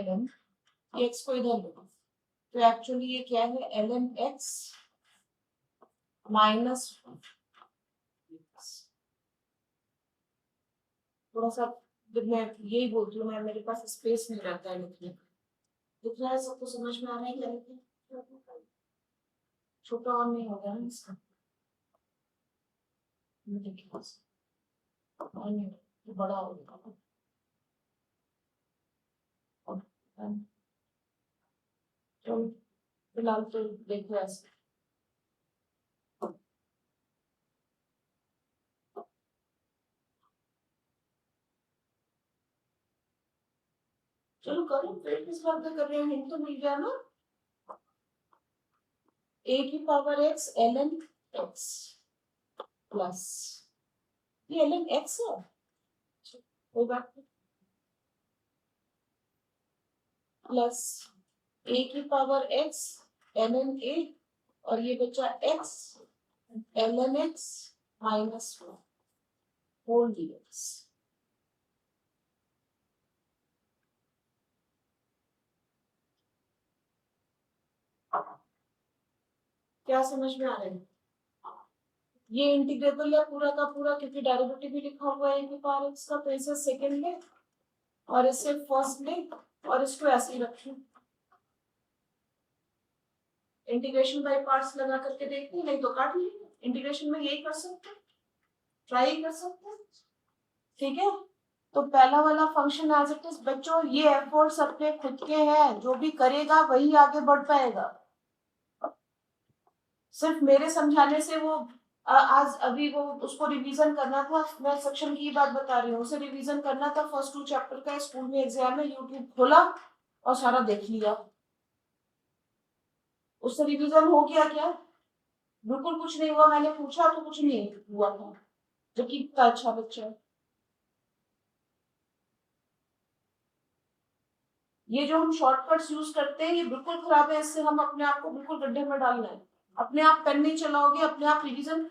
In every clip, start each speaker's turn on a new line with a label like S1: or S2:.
S1: ये x को इधर लो, तो एक्चुअली ये क्या है, ln x माइनस, थोड़ा सा जब मैं यही बोलती हूँ, मैं मेरे पास स्पेस नहीं रहता है लिखने का। दिख रहा है सबको, समझ में आ रहा है क्या लिखे? छोटा और नहीं होगा ना इसका, और नहीं तो बड़ा होगा। चलो फिलहाल तो देखो ऐसे। चलो करो फिर, किस बात का कर रहे हो, हिंट तो मिल गया ना। a की power x ln x plus, ये ln x है, कोई बात नहीं, प्लस a की पावर x ln a, और ये बचा x ln x minus whole dx। क्या समझ में आ रहा है? ये इंटीग्रेबल है पूरा का पूरा, क्योंकि डेरिवेटिव भी लिखा हुआ है a की पावर x का, तो इसे सेकंड ले और इसे फर्स्ट ले और इसको ऐसे ही रखें। इंटीग्रेशन बाय पार्ट्स लगा करके देखते हैं, नहीं तो काट लेंगे। इंटीग्रेशन में यही कर सकते हैं, ट्राई कर सकते हैं, ठीक है। तो पहला वाला फंक्शन एज इट इज बच्चों, ये एफर्ट्स अपने खुद के हैं, जो भी करेगा वही आगे बढ़ पाएगा। सिर्फ मेरे समझाने से वो आज अभी वो उसको रिवीजन करना था, मैं सेक्शन की बात बता रही हूँ, उसे रिवीजन करना था फर्स्ट 2 चैप्टर का, स्कूल में एग्जाम में यूट्यूब खोला और सारा देख लिया, उससे रिवीजन हो गया क्या? बिल्कुल कुछ नहीं हुआ, मैंने पूछा तो कुछ नहीं हुआ था, जबकि इतना अच्छा बच्चा है। ये जो हम शॉर्टकट्स यूज करते हैं ये बिल्कुल खराब है, इससे हम अपने आप को बिल्कुल गड्ढे में डालना है। अपने आप पेन नहीं चलाओगे, अपने आप रिवीजन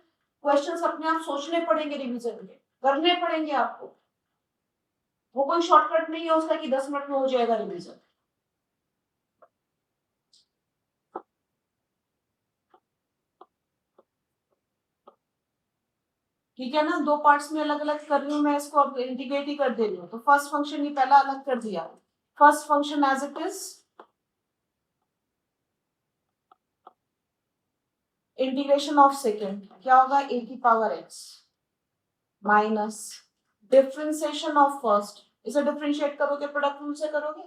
S1: क्वेश्चंस अपने आप सोचने पड़ेंगे, रिवीजन के करने पड़ेंगे आपको। वो कोई शॉर्टकट नहीं है उसका कि 10 मिनट में हो जाएगा रिवीजन। ठीक है ना, 2 पार्ट्स में अलग अलग कर रही हूँ मैं, इसको अब इंटीग्रेट ही कर दे रही हूँ। तो फर्स्ट फंक्शन ये पहला अलग कर दिया, first function as it is integration of second, क्या होगा, a की power x minus differentiation of first, इसे डिफरेंशिएट करोगे प्रोडक्ट रूल से करोगे,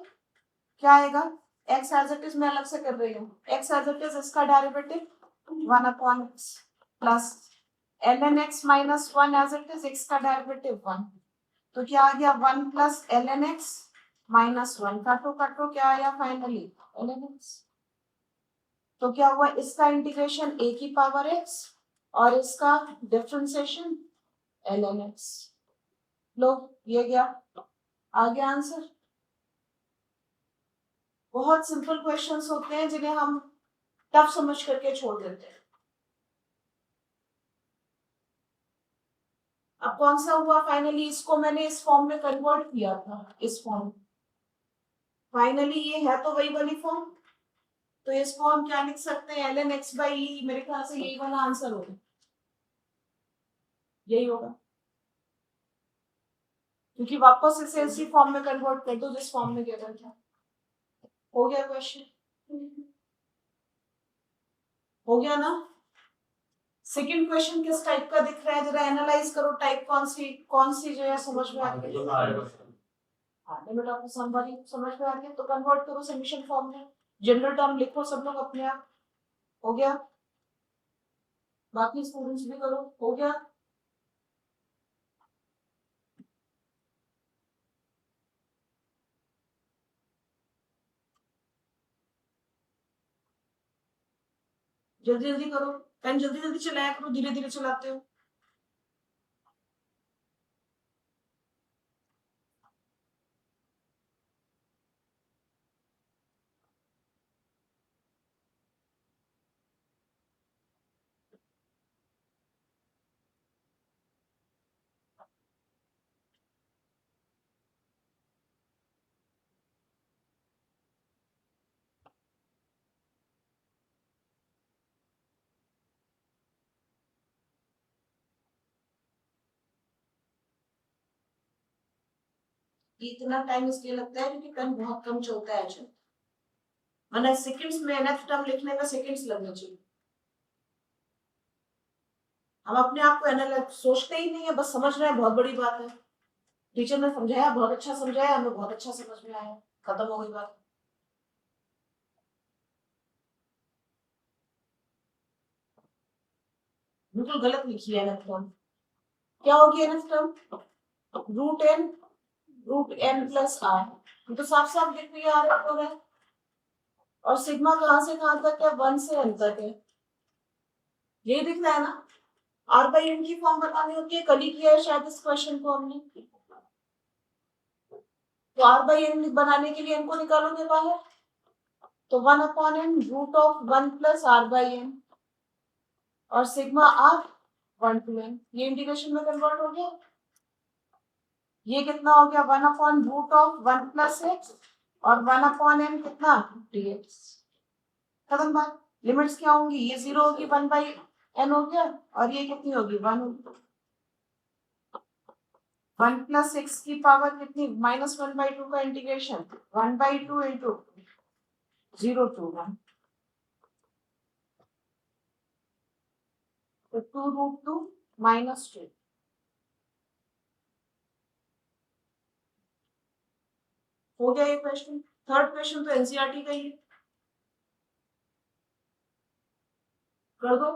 S1: क्या आएगा, x एज इट इज मैं अलग से कर रही हूँ, x एज इट इज इसका derivative 1 upon x plus ln x minus 1 as it is x का डेरिवेटिव 1, तो क्या आ गया 1 प्लस ln x माइनस 1, काटो काटो क्या आया फाइनली ln x। तो क्या हुआ, इसका इंटीग्रेशन a की पावर x और इसका डिफरेंशिएशन ln x। लो ये गया, आ गया आंसर। बहुत सिंपल क्वेश्चंस होते हैं जिन्हें हम टफ समझ करके छोड़ देते हैं। अब कौन सा हुआ फाइनली, इसको मैंने इस फॉर्म में कन्वर्ट किया था, इस फॉर्म, फाइनली ये है तो वही वाली फॉर्म, तो इसको हम क्या लिख सकते हैं, ln x by e, मेरे ख्याल से यही वाला आंसर होगा, यही होगा, क्योंकि वापस इसे इसी फॉर्म में कन्वर्ट कर दो जिस फॉर्म में गिवन था। हो गया क्वेश्चन, हो गया ना। सेकंड क्वेश्चन किस टाइप का दिख रहा है, जरा एनालाइज करो, टाइप कौन सी जो है समझ में आ रही है, लिमिट ऑफ सम वाली समझ में आ रही है, तो कन्वर्ट करो समीशन फॉर्म में, जनरल टर्म लिखो सब लोग अपने आप। हो गया, बाकी स्टूडेंट्स भी करो, हो गया। जल्दी जल्दी करो, पेन जल्दी जल्दी चलाया करो, धीरे धीरे चलाते हो। इतना टाइम इसलिए लगता है क्योंकि पेन बहुत कम चलता है एच, वरना सेकंड्स में nth टर्म लिखने में सेकंड्स लगने चाहिए। हम अपने आप को एनालाइज सोचते ही नहीं है, बस समझ रहे हैं, बहुत बड़ी बात है। टीचर ने समझाया, बहुत अच्छा समझाया, हमें बहुत अच्छा समझ में आया, खत्म हो गई बात। बिल्कुल गलत लिखी है nth टर्म। क्या होगी nth term? Root n plus r, तो साफ साफ दिख रही है r हो रहा है। और सिग्मा कहां से कहां तक है? 1 से n तक है, यही दिख रहा है ना। r बाई n की फॉर्म बतानी होती है, कल ही किया है शायद इस क्वेश्चन को हमने। तो r बाई n बनाने के लिए n को निकालोगे बाहर, तो 1/n root of 1 plus r by n, और सिग्मा r 1 to n, ये इंटीग्रेशन में कन्वर्ट हो गया। ये कितना हो गया? 1/रूट ऑफ 1 प्लस x, और 1/n कितना? dx। खत्म बात। लिमिट्स क्या होंगी? ये 0 होगी, 1/n हो गया, और ये कितनी होगी? 1 होगी। 1 प्लस एक्स की पावर कितनी? -1/2 का इंटीग्रेशन 1/2 इंटू 0 to 1, तो 2√2 -2। हो गया ये क्वेश्चन। थर्ड क्वेश्चन तो एनसीईआरटी का ही है, कर दो।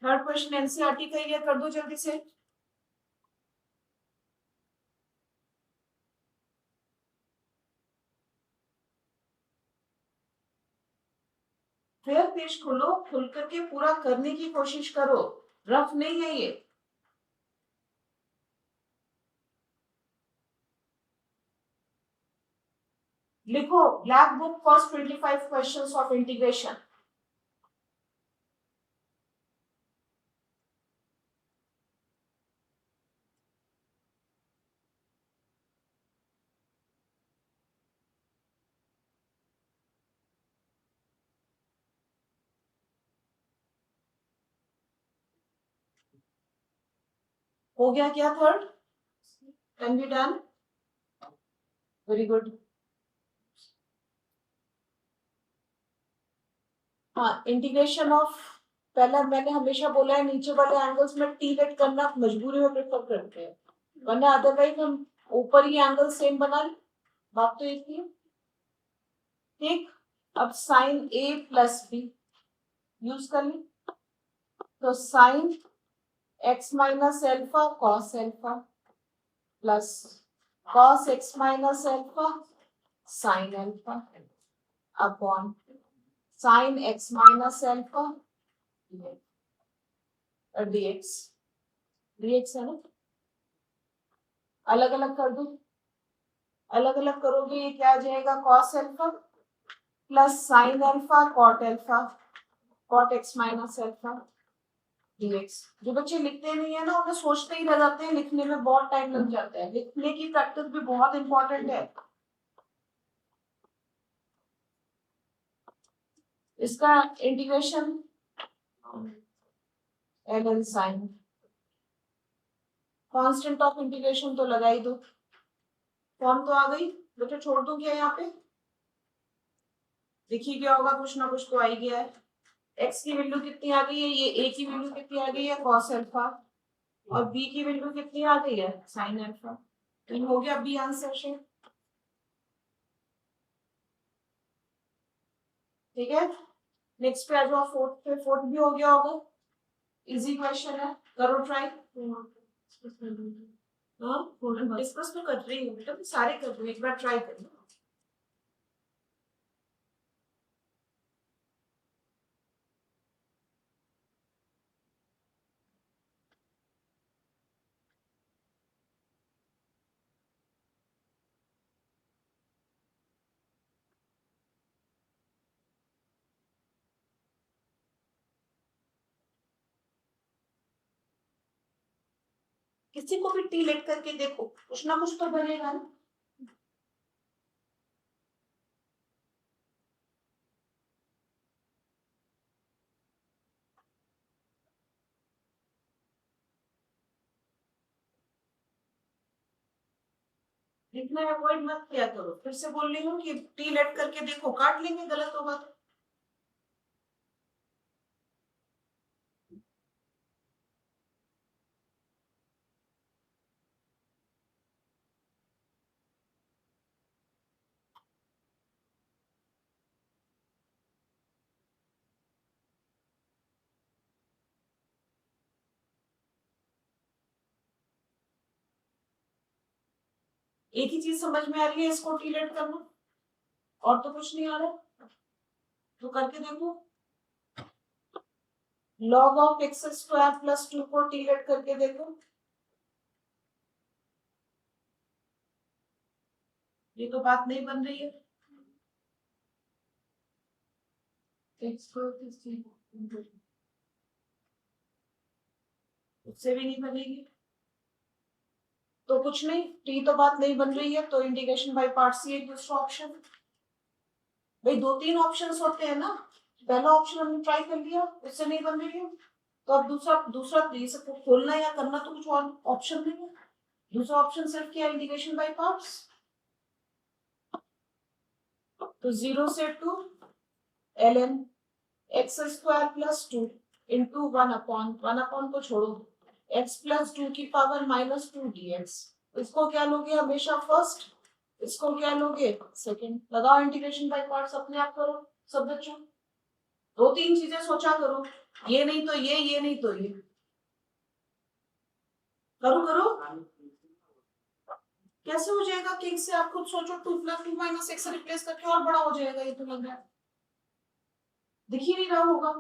S1: थर्ड क्वेश्चन एनसीईआरटी का ही है, कर दो जल्दी से। फिर पेज खोलो, खुल करके पूरा करने की कोशिश करो, रफ नहीं है ये। लिखो black book first 25 questions of integration. हो गया क्या third? Can be done, very good. हाँ, इंटीग्रेशन ऑफ, पहला मैंने हमेशा बोला है नीचे वाले एंगल्स में टी लेट करना मजबूरी में प्रेफर करते हैं, वरना अदरवाइज हम ऊपर ही एंगल सेम बना लें, बात तो एक ही है। ठीक, अब sine A plus B use कर ली, तो sine x minus alpha cos alpha plus cos x minus alpha sine alpha upon sine x minus alpha dx। dx है ना, अलग अलग कर दो, अलग अलग करोगे ये क्या आ जाएगा? Cos alpha plus sine alpha cot alpha cot x minus alpha dx। जो बच्चे लिखते नहीं है ना, उन्हें सोचते ही रह जाते हैं, लिखने में बहुत टाइम लग जाता है, लिखने की प्रैक्टिस भी बहुत इंपॉर्टेंट है। इसका integration L sine, constant of integration तो लगा ही दो, फॉर्म तो आ गई। बेटा छोड़ दूं क्या यहाँ पे? देखिए क्या होगा, कुछ ना कुछ तो आ ही गया है। एक्स की वैल्यू कितनी आ गई है? ये ए की वैल्यू कितनी आ गई है? कॉस अल्फा, और बी की वैल्यू कितनी आ गई है? Sine alpha. तो ये हो गया बी आंसर से, ठीक है। नेक्स्ट पे आ जाओ, फोर्थ पे। फोर्थ भी हो गया होगा, इजी क्वेश्चन है, करो ट्राई। हाँ, डिस्कस तो कर रही हूँ बेटा, सारे कर रही हूँ, एक बार ट्राई करना। किसी को भी टी लेट करके देखो, कुछ ना कुछ तो बनेगा ना। इतना अवॉइड मत किया करो, फिर से बोल रही हूँ कि टी लेट करके देखो, काट लेंगे गलत होगा तो। एक ही चीज समझ में आ रही है, इसको टी लेट करना, और तो कुछ नहीं आ रहा, तो करके देखो। Log of x square plus 2 को टी लेट करके देखो। ये तो बात नहीं बन रही है। उससे भी नहीं बनेगी, तो कुछ नहीं, टी तो बात नहीं बन रही है, तो इंटीग्रेशन बाय पार्ट्स ही एक दूसरा ऑप्शन। भाई दो तीन ऑप्शंस होते हैं ना, पहला ऑप्शन हमने ट्राई कर लिया, उससे नहीं बन रही है, तो अब दूसरा दूसरा ये सब खोलना या करना तो कुछ और ऑप्शन नहीं है। दूसरा ऑप्शन सिर्फ क्या, इंटीग्रेशन बाय पार्ट्स। तो 0 से 2 ln x square plus 2 into 1 upon को छोड़ो, x प्लस 2 की पावर माइनस 2 dx। इसको क्या लोगे हमेशा फर्स्ट, इसको क्या लोगे सेकंड। लगाओ इंटीग्रेशन बाय पार्ट्स, अपने आप करो सब बच्चों। दो तीन चीजें सोचा करो, ये नहीं तो ये नहीं तो ये, करो करो। कैसे हो जाएगा किंग से, आप खुद सोचो, 2 प्लस 2 माइनस एक्स रिप्लेस करके और बड़ा हो जाएगा, ये तो लग रहा है, दिख ही नहीं रहा होगा।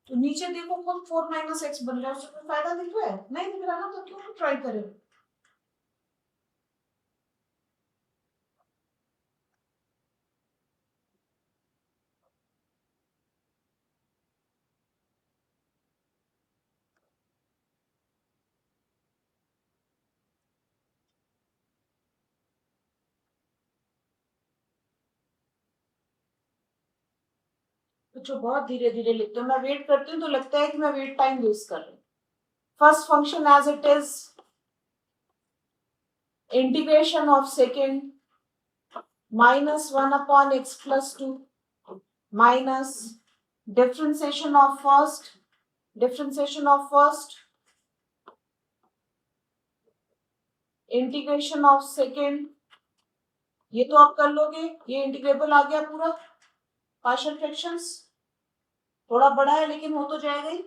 S1: तो नीचे देखो खुद 4 माइनस एक्स बन रहा है, उससे कोई फायदा दिख रहा है, नहीं दिख रहा ना, तो क्यों ट्राई करें। बच्चों बहुत धीरे धीरे लिखते हो, मैं वेट करती हूँ तो लगता है कि मैं वेट टाइम वेस्ट कर रही हूँ। First function as it is, integration of second minus 1/x+2 minus differentiation of first integration of second. ये तो आप कर लोगे, ये इंटीग्रेबल आ गया पूरा, पार्शियल फ्रैक्शंस थोड़ा बड़ा है लेकिन हो तो जाएगा ही,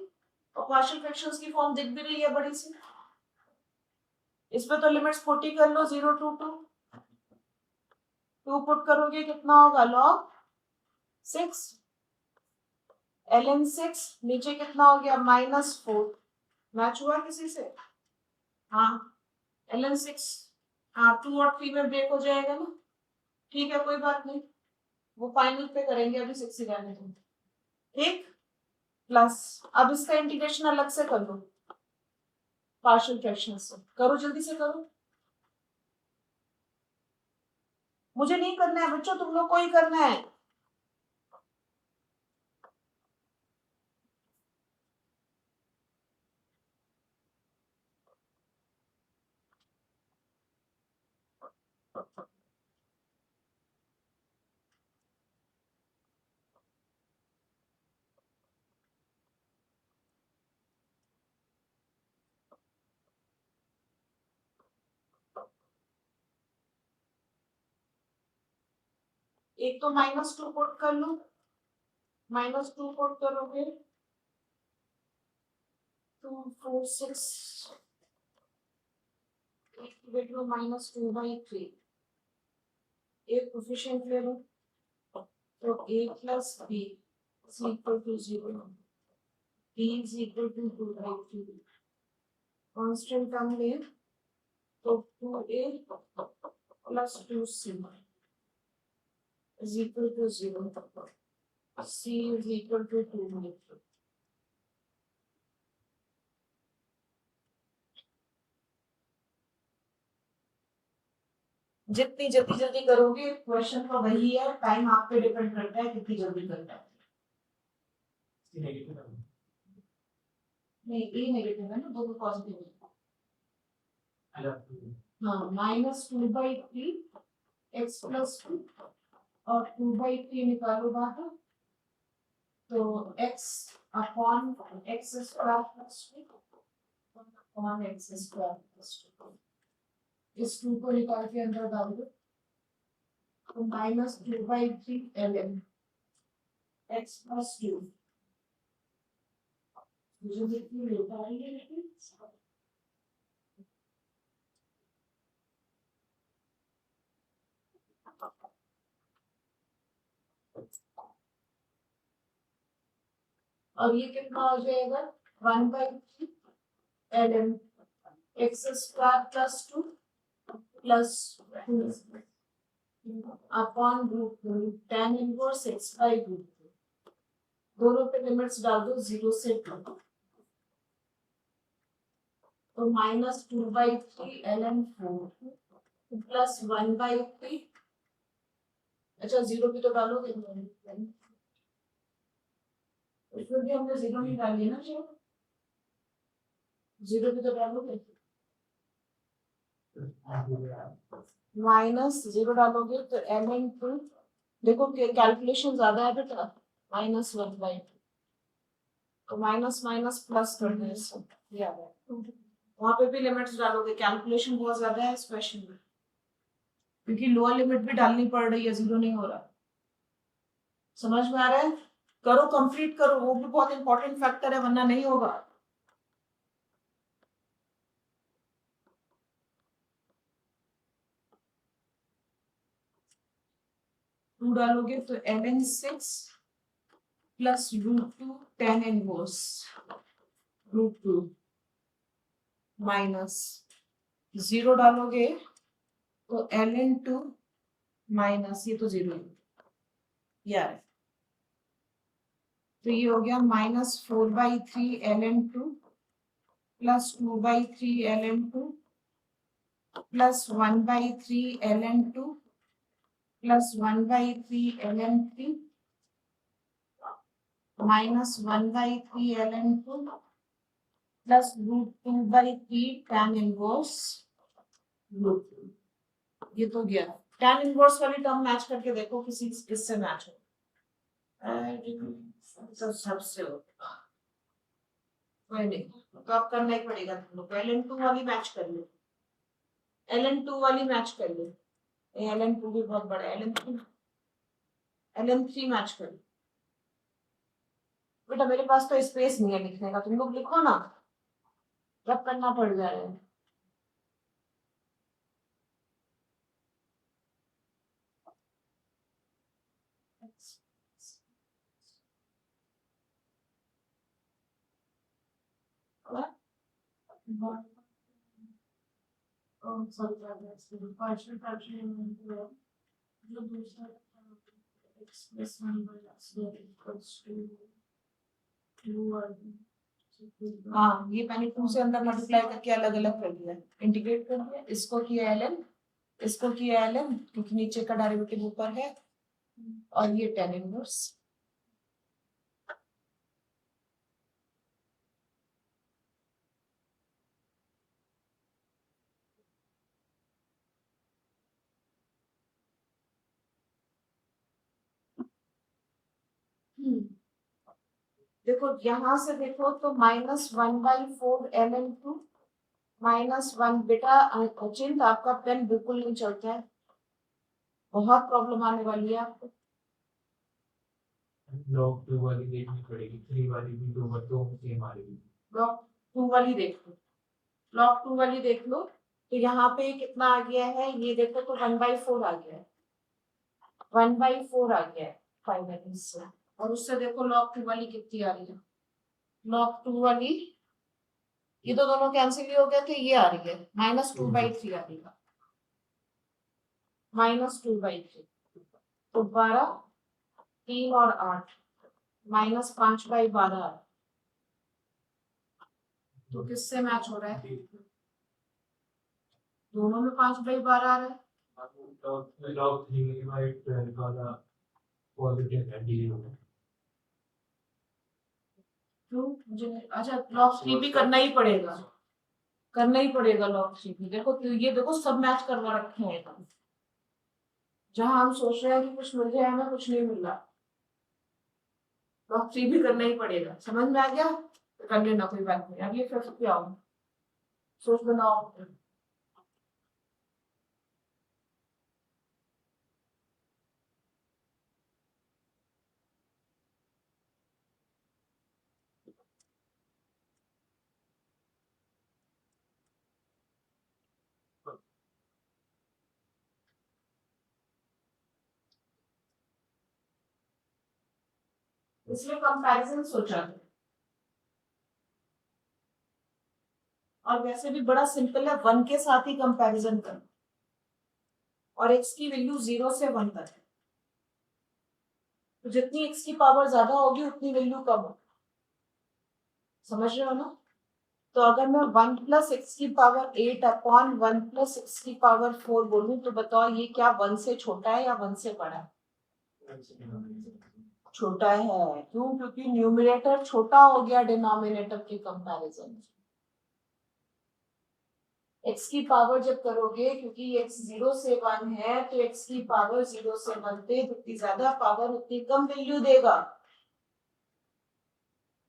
S1: और पार्शियल फ्रैक्शंस की फॉर्म दिख भी रही है बड़ी सी। इस पे तो लिमिट्स 40 कर लो, 0 to 2, 2 पुट करोगे कितना होगा, log 6 ln 6, नीचे कितना हो गया -4, मैच हुआ किसी से, हाँ ln 6, हाँ 2 और 3 में ब्रेक हो जाएगा ना, ठीक है कोई बात नहीं, वो फाइनल पे करेंगे, अभी 6 ही रहने दो, ठीक। प्लस अब इसका इंटीग्रेशन अलग से कर लो, पार्शियल फ्रैक्शन से करो, जल्दी से करो। मुझे नहीं करना है बच्चों, तुम लोग को ही करना है। एक तो -2 पुट कर लो, -2 पुट करोगे 2 4 6, देख लो -2/3, एक कोफिशिएंट ले लो, तो a plus b is equal to 0, b is equal to 2/3, constant term ले तो 2a plus 2c is equal to 0, c is equal to 2. जितनी जल्दी जल्दी करोगे, क्वेश्चन का वही है, टाइम आप पे डिपेंड करता है कितनी जल्दी करना है। नहीं ए नेगेटिव है ना, दोनों पॉजिटिव है। हाँ -2/3 x + 2 और 2/3 निकालो बाहर, तो x upon x square plus 2 upon x square plus 2, इस 2 को निकाल के अंदर डाल दो, तो -2/3 ln x + 2 मुझे कितनी मिलता है ये लेकिन और ये कितना हो जाएगा 1/3 ln x square plus 2 plus 2 upon tan inverse x/√2, दोनों पे लिमिट्स डाल दो 0 से 2, तो -2/3 ln 4 प्लस 1/3, अच्छा 0 भी तो डालोगे, इसमें भी हमने 0 नहीं डाली है ना, 0 भी तो डालोगे, -0 डालोगे तो ln 2, देखो कैलकुलेशन ज्यादा है बेटा, -1/2, तो माइनस माइनस प्लस कर दे इससे, वहां पे भी लिमिट्स डालोगे, कैलकुलेशन बहुत ज्यादा है इस क्वेश्चन में, क्योंकि लोअर लिमिट भी डालनी पड़ रही है, 0 नहीं हो रहा, समझ में आ रहा है? करो, कंप्लीट करो, वो भी बहुत इंपॉर्टेंट फैक्टर है, वरना नहीं होगा। टू डालोगे तो ln 6 plus √2 tan inverse √2 minus 0 डालोगे तो ln 2 माइनस, ये तो 0 है यार, तो ये हो गया -4/3 ln 2 plus 2/3 ln 2 plus 1/3 ln 2 plus 1/3 ln 3 minus 1/3 ln 2 plus √2/3 tan inverse √2, ये तो गया। tan इनवर्स वाली टर्म मैच करके देखो किसी किससे मैच हो, तो सबसे हो, कोई नहीं, तो अब करना ही पड़ेगा तुम लोग, ln 2 वाली मैच कर लो, ln 2 वाली मैच कर लो, ln 2 भी बहुत बड़ा है, ln 3 मैच कर लो बेटा, मेरे पास तो स्पेस नहीं है लिखने का, तुम लोग लिखो ना, रब करना पड़ जा रहा है। हाँ, ये मैंने 2 से अंदर मल्टीप्लाई करके अलग अलग कर दिया, इंटीग्रेट कर दिया, इसको किया ln, इसको किया ln, क्योंकि नीचे का डेरिवेटिव ऊपर है, और ये tan इनवर्स। देखो यहाँ से देखो तो -1/4 ln 2 -1, बेटा अचिंत आपका पेन बिल्कुल नहीं चलता है, बहुत प्रॉब्लम आने वाली है आपको।
S2: log 2 वाली देखनी पड़ेगी, 3 वाली भी दो सेम आ रही है।
S1: log 2 वाली देख लो, log 2 वाली देख लो, तो यहाँ पे कितना आ गया है, ये देखो तो 1/4 आ गया है, 1/4 आ गया है फाइनली से, और उससे देखो log 2 वाली कितनी आ रही है, log 2 वाली, ये तो दोनों कैंसिल ही हो गए थे, ये आ रही है -2/3 आ रही है, -2/3, तो 12, 3 और 8, -5/12, तो किससे मैच हो रहा है, दोनों में 5/12 आ रहा है,
S2: log 3/12 वाला पॉजिटिव है, डी
S1: क्यों मुझे अच्छा log 3 भी करना ही पड़ेगा log 3 भी देखो तो ये देखो सब मैच करवा रखे हैं एकदम जहां हम सोच रहे हैं कि कुछ मिल जाए हमें कुछ नहीं मिल रहा log 3 भी करना ही पड़ेगा समझ में आ गया तो कर लेना कोई बात नहीं अब ये फिफ्थ पे आओ सोच बनाओ इसमें कंपैरिजन सोचा है और वैसे भी बड़ा सिंपल है 1 के साथ ही कंपैरिजन करना और x की वैल्यू 0 से 1 तक है तो जितनी x की पावर ज्यादा होगी उतनी वैल्यू कम होगी समझ रहे हो ना तो अगर मैं 1 प्लस एक्स की पावर 8 अपॉन 1 प्लस एक्स की पावर 4 बोलूं तो बताओ ये क्या 1 से छोटा है या 1 से बड़ा है छोटा है क्यों क्योंकि न्यूमरेटर छोटा हो गया डिनोमिनेटर के कंपैरिजन में x की पावर जब करोगे क्योंकि x 0 से 1 है तो x की पावर 0 से 1 पे जितनी ज्यादा पावर उतनी कम वैल्यू देगा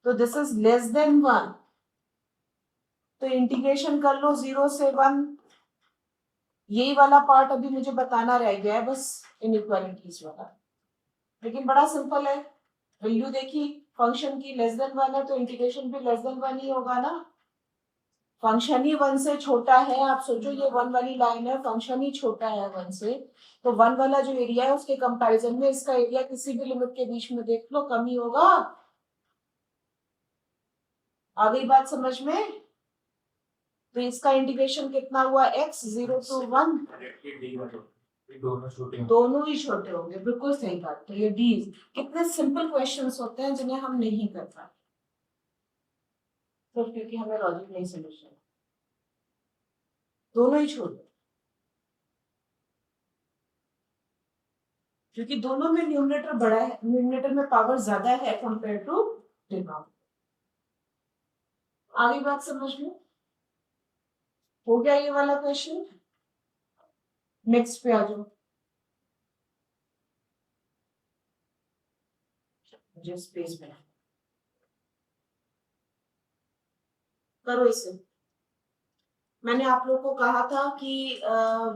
S1: तो दिस इज लेस देन 1 तो इंटीग्रेशन कर लो 0 से 1 यही वाला पार्ट अभी मुझे बताना रह गया है बस इनइक्वालिटीज वाला लेकिन बड़ा सिंपल है वैल्यू देखी फंक्शन की लेस देन 1 है तो इंटीग्रेशन भी लेस देन 1 ही होगा ना फंक्शन ही 1 से छोटा है आप सोचो ये 1 वाली लाइन है फंक्शन ही छोटा है 1 से तो 1 वाला जो एरिया है उसके कंपैरिजन में इसका एरिया किसी भी लिमिट के बीच में देख लो कम ही होगा आ गई बात समझ में तो इसका इंटीग्रेशन कितना हुआ x 0 to 1 दोनों ही छोटे होंगे बिल्कुल सही बात तो ये डी कितने सिंपल क्वेश्चंस होते हैं जिन्हें हम नहीं कर पाते सिर्फ क्योंकि हमें लॉजिक नहीं समझ रहा दोनों ही छोटे क्योंकि दोनों में न्यूमरेटर बड़ा है न्यूमरेटर में पावर ज्यादा है कंपेयर टू डिनोमिनेटर आगे बात समझ में हो गया ये वाला क्वेश्चन नेक्स्ट पे आ जाओ मुझे स्पेस में करो इसे मैंने आप लोगों को कहा था कि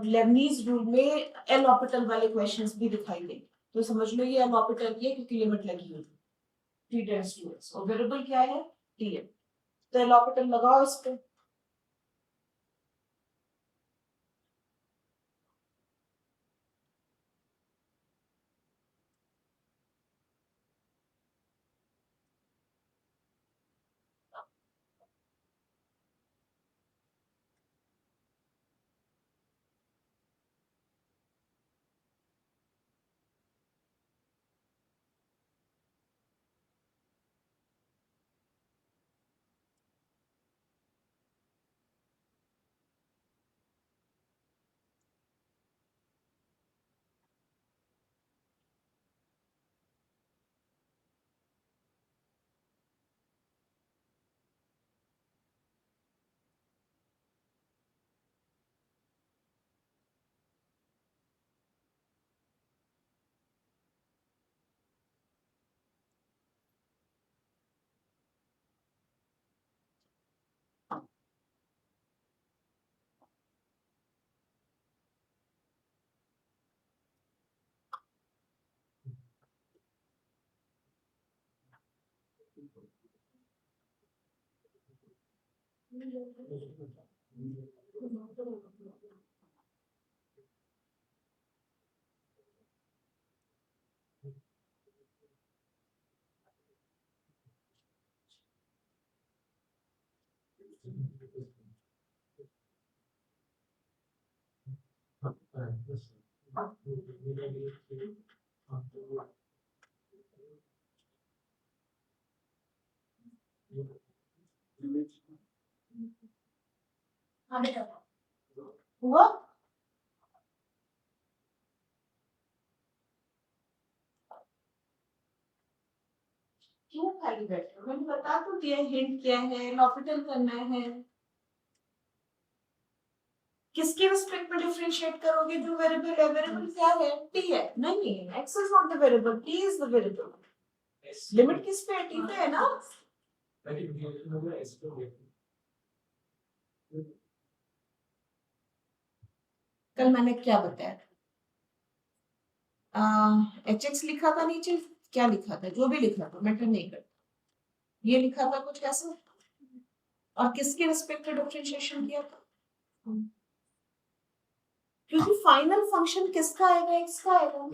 S1: लेबनीज रूल में एल ऑर्बिटल वाले क्वेश्चंस भी दिखाई देंगे तो समझ लो ये एल ऑर्बिटल की है क्योंकि लिमिट लगी हुई है टी टेंड्स टू एक्स और वेरिएबल क्या है टी है तो एल ऑर्बिटल लगाओ इस पे हाँ बेटा हुआ क्यों खाली बैठे हो? मैंने बता तो दिया, हिंट क्या है, लॉपिटल करना है। किसके रिस्पेक्ट में डिफरेंशिएट करोगे? जो वेरिएबल है, वेरिएबल क्या है? टी है। नहीं, x is not the variable, T is the variable. Limit किस पे है? टी पे है ना। कल मैंने क्या बताया? एच एक्स लिखा था नीचे, क्या लिखा था? जो भी लिखा था मैटर नहीं करता, ये लिखा था कुछ ऐसा। और किसके रिस्पेक्ट में डिफरेंशिएशन किया था? क्योंकि फाइनल फंक्शन किसका आएगा? एक्स का आएगा।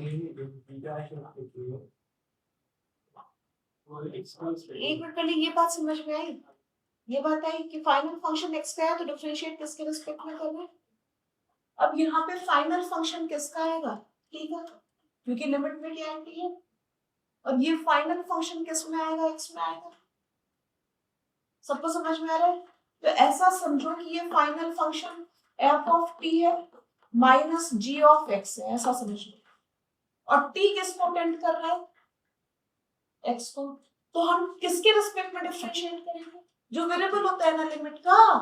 S1: एक मिनट पहले ये बात समझ में आई, ये बात आई कि फाइनल फंक्शन एक्स का है तो डिफरेंशिएट किसके रिस्पेक्ट में करना है। अब यहाँ पे फाइनल फंक्शन किसका आएगा? टी का, क्योंकि लिमिट में क्या है? टी है। और ये फाइनल फंक्शन किस में आएगा? एक्स में आएगा। सबको समझ में आ रहा है? तो ऐसा समझो कि ये final function F of T है माइनस जी ऑफ एक्स है, ऐसा समझ लो। और टी किसको टेंड कर रहा है? एक्स को। तो हम किसके रिस्पेक्ट में डिफरेंशिएट करेंगे? जो वेरिएबल होता है ना लिमिट का,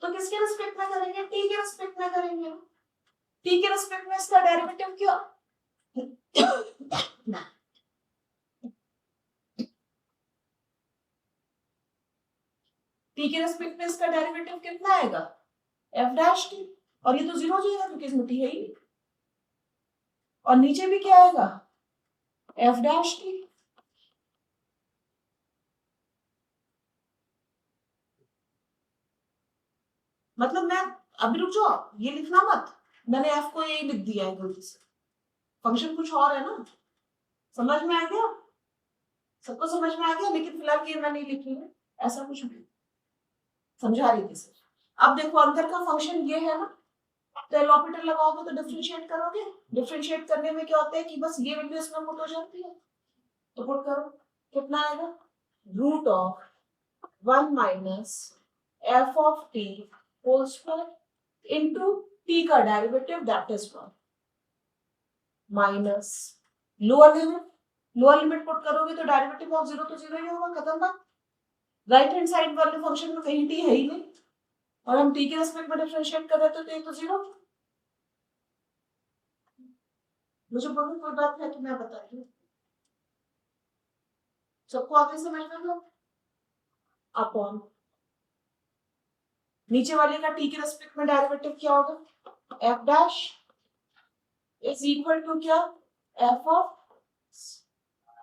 S1: तो किसके रिस्पेक्ट में करेंगे? टी के रिस्पेक्ट में करेंगे। टी के रिस्पेक्ट में इसका डेरिवेटिव क्या? टी के रिस्पेक्ट में इसका डेरिवेटिव कितना आएगा? F dash T. और ये तो जीरो जाएगा क्योंकि इसमें टी है ही। और नीचे भी क्या आएगा? F dash T. मतलब मैं, अभी रुक जाओ, ये लिखना मत, मैंने एफ को यही लिख दिया है गलती से, फंक्शन कुछ और है ना। समझ में आ गया? सबको समझ में आ गया? लेकिन फिलहाल ये मैं नहीं लिख रही हूँ, ऐसा कुछ नहीं, समझा रही थी सिर्फ। अब देखो अंदर का फंक्शन ये है ना, तो एलॉपिटर लगाओगे तो डिफरेंशिएट करोगे। डिफरेंशिएट करने में क्या होता है कि बस ये वैल्यू इसमें पुट हो जाती है, तो पुट करो। कितना आएगा? Root of 1 minus f of t whole square into t का derivative that is 1 minus lower limit put करोगे तो डेरिवेटिव ऑफ 0 तो 0 ही होगा, खत्म बात। राइट हैंड साइड वाले फंक्शन में कहीं टी है ही नहीं, और हम टी के रिस्पेक्ट में डिफरेंशिएट कर रहे थे तो ये तो 0। मुझे बोलो कोई बात है तो मैं बताती हूँ, सबको आगे समझ में लो। अपॉन नीचे वाले का टी के रिस्पेक्ट में डेरिवेटिव क्या होगा? F dash is equal to क्या? एफ ऑफ,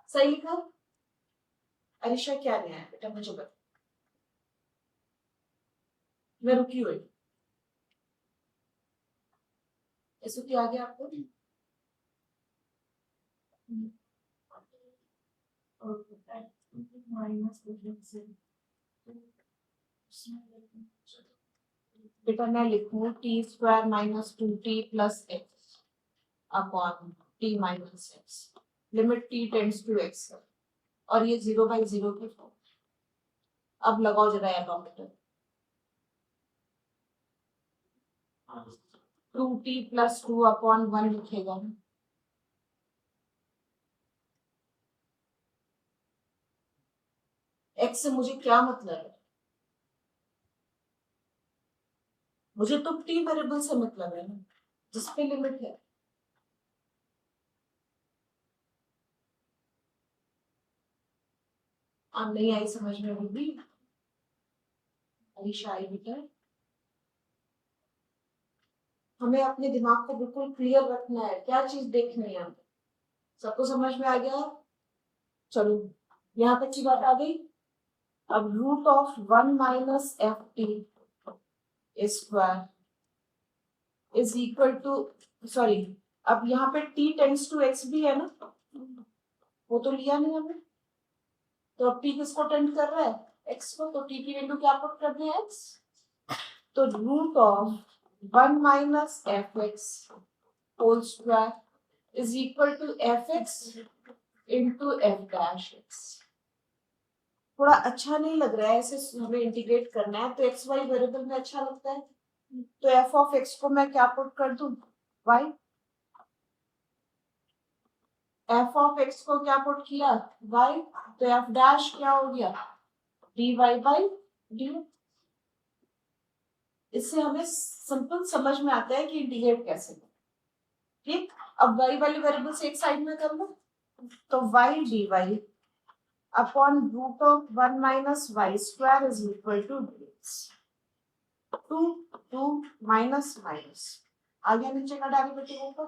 S1: सही लिखा? अरिशा क्या नहीं आया बेटा मुझे बता, मैं रुकी हुई। ऐसे क्या आ गया आपको? बेटा मैं लिखूं t square minus 2t plus x upon t minus x, limit t tends to x, और ये 0/0 की फॉर्म। अब लगाओ जरा एलोमीटर, 2t प्लस 2 अपॉन 1 लिखेगा। एक्स से मुझे क्या मतलब है? मुझे तो टी वेरिएबल से मतलब है ना, जिसपे लिमिट है। अब नहीं आई समझ में भी? अरीशा आई बेटा? हमें अपने दिमाग को बिल्कुल क्लियर रखना है, क्या चीज देखनी है हमें। सबको समझ में आ गया? चलो यहाँ तक की बात आ गई। अब root of 1 minus f t square is equal to, sorry, अब यहाँ पे t टेंड्स टू x भी है ना, वो तो लिया नहीं हमने, तो अब t किसको टेंड कर रहा है? x को, तो t की वैल्यू क्या पुट करनी है? x। तो root of 1 minus f x whole square is equal to f x into f dash x. थोड़ा अच्छा नहीं लग रहा है ऐसे, हमें इंटीग्रेट करना है तो एक्स वाई वेरिएबल में अच्छा लगता है, तो एफ ऑफ एक्स को मैं क्या पुट कर दूं? वाई। एफ ऑफ एक्स को क्या पुट किया y, तो एफ डैश क्या हो गया dy बाई डी। इससे हमें सिंपल समझ में आता है कि इंटीग्रेट कैसे करें। ठीक, अब y वाली वेरिएबल से एक साइड में कर लो, तो y dy upon root of 1 minus y square is equal to dx। 2 2 minus minus आगे नीचे का डेरिवेटिव होगा,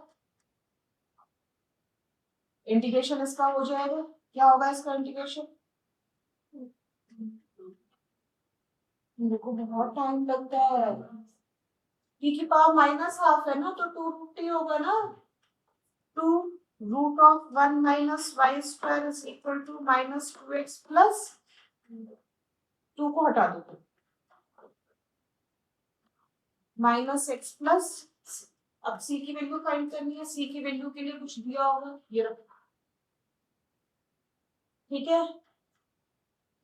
S1: इंटीग्रेशन इसका हो जाएगा। क्या होगा इसका इंटीग्रेशन? मेरे को बहुत टाइम लगता है, टी की पावर माइनस हाफ है ना, तो 2 रूट टी होगा ना। 2 root of 1 minus y square is equal to minus 2x plus 2 को हटा दो माइनस एक्स प्लस। अब c की वैल्यू फाइंड करनी है, c की वैल्यू के लिए कुछ दिया होगा, ये रखो। ठीक है,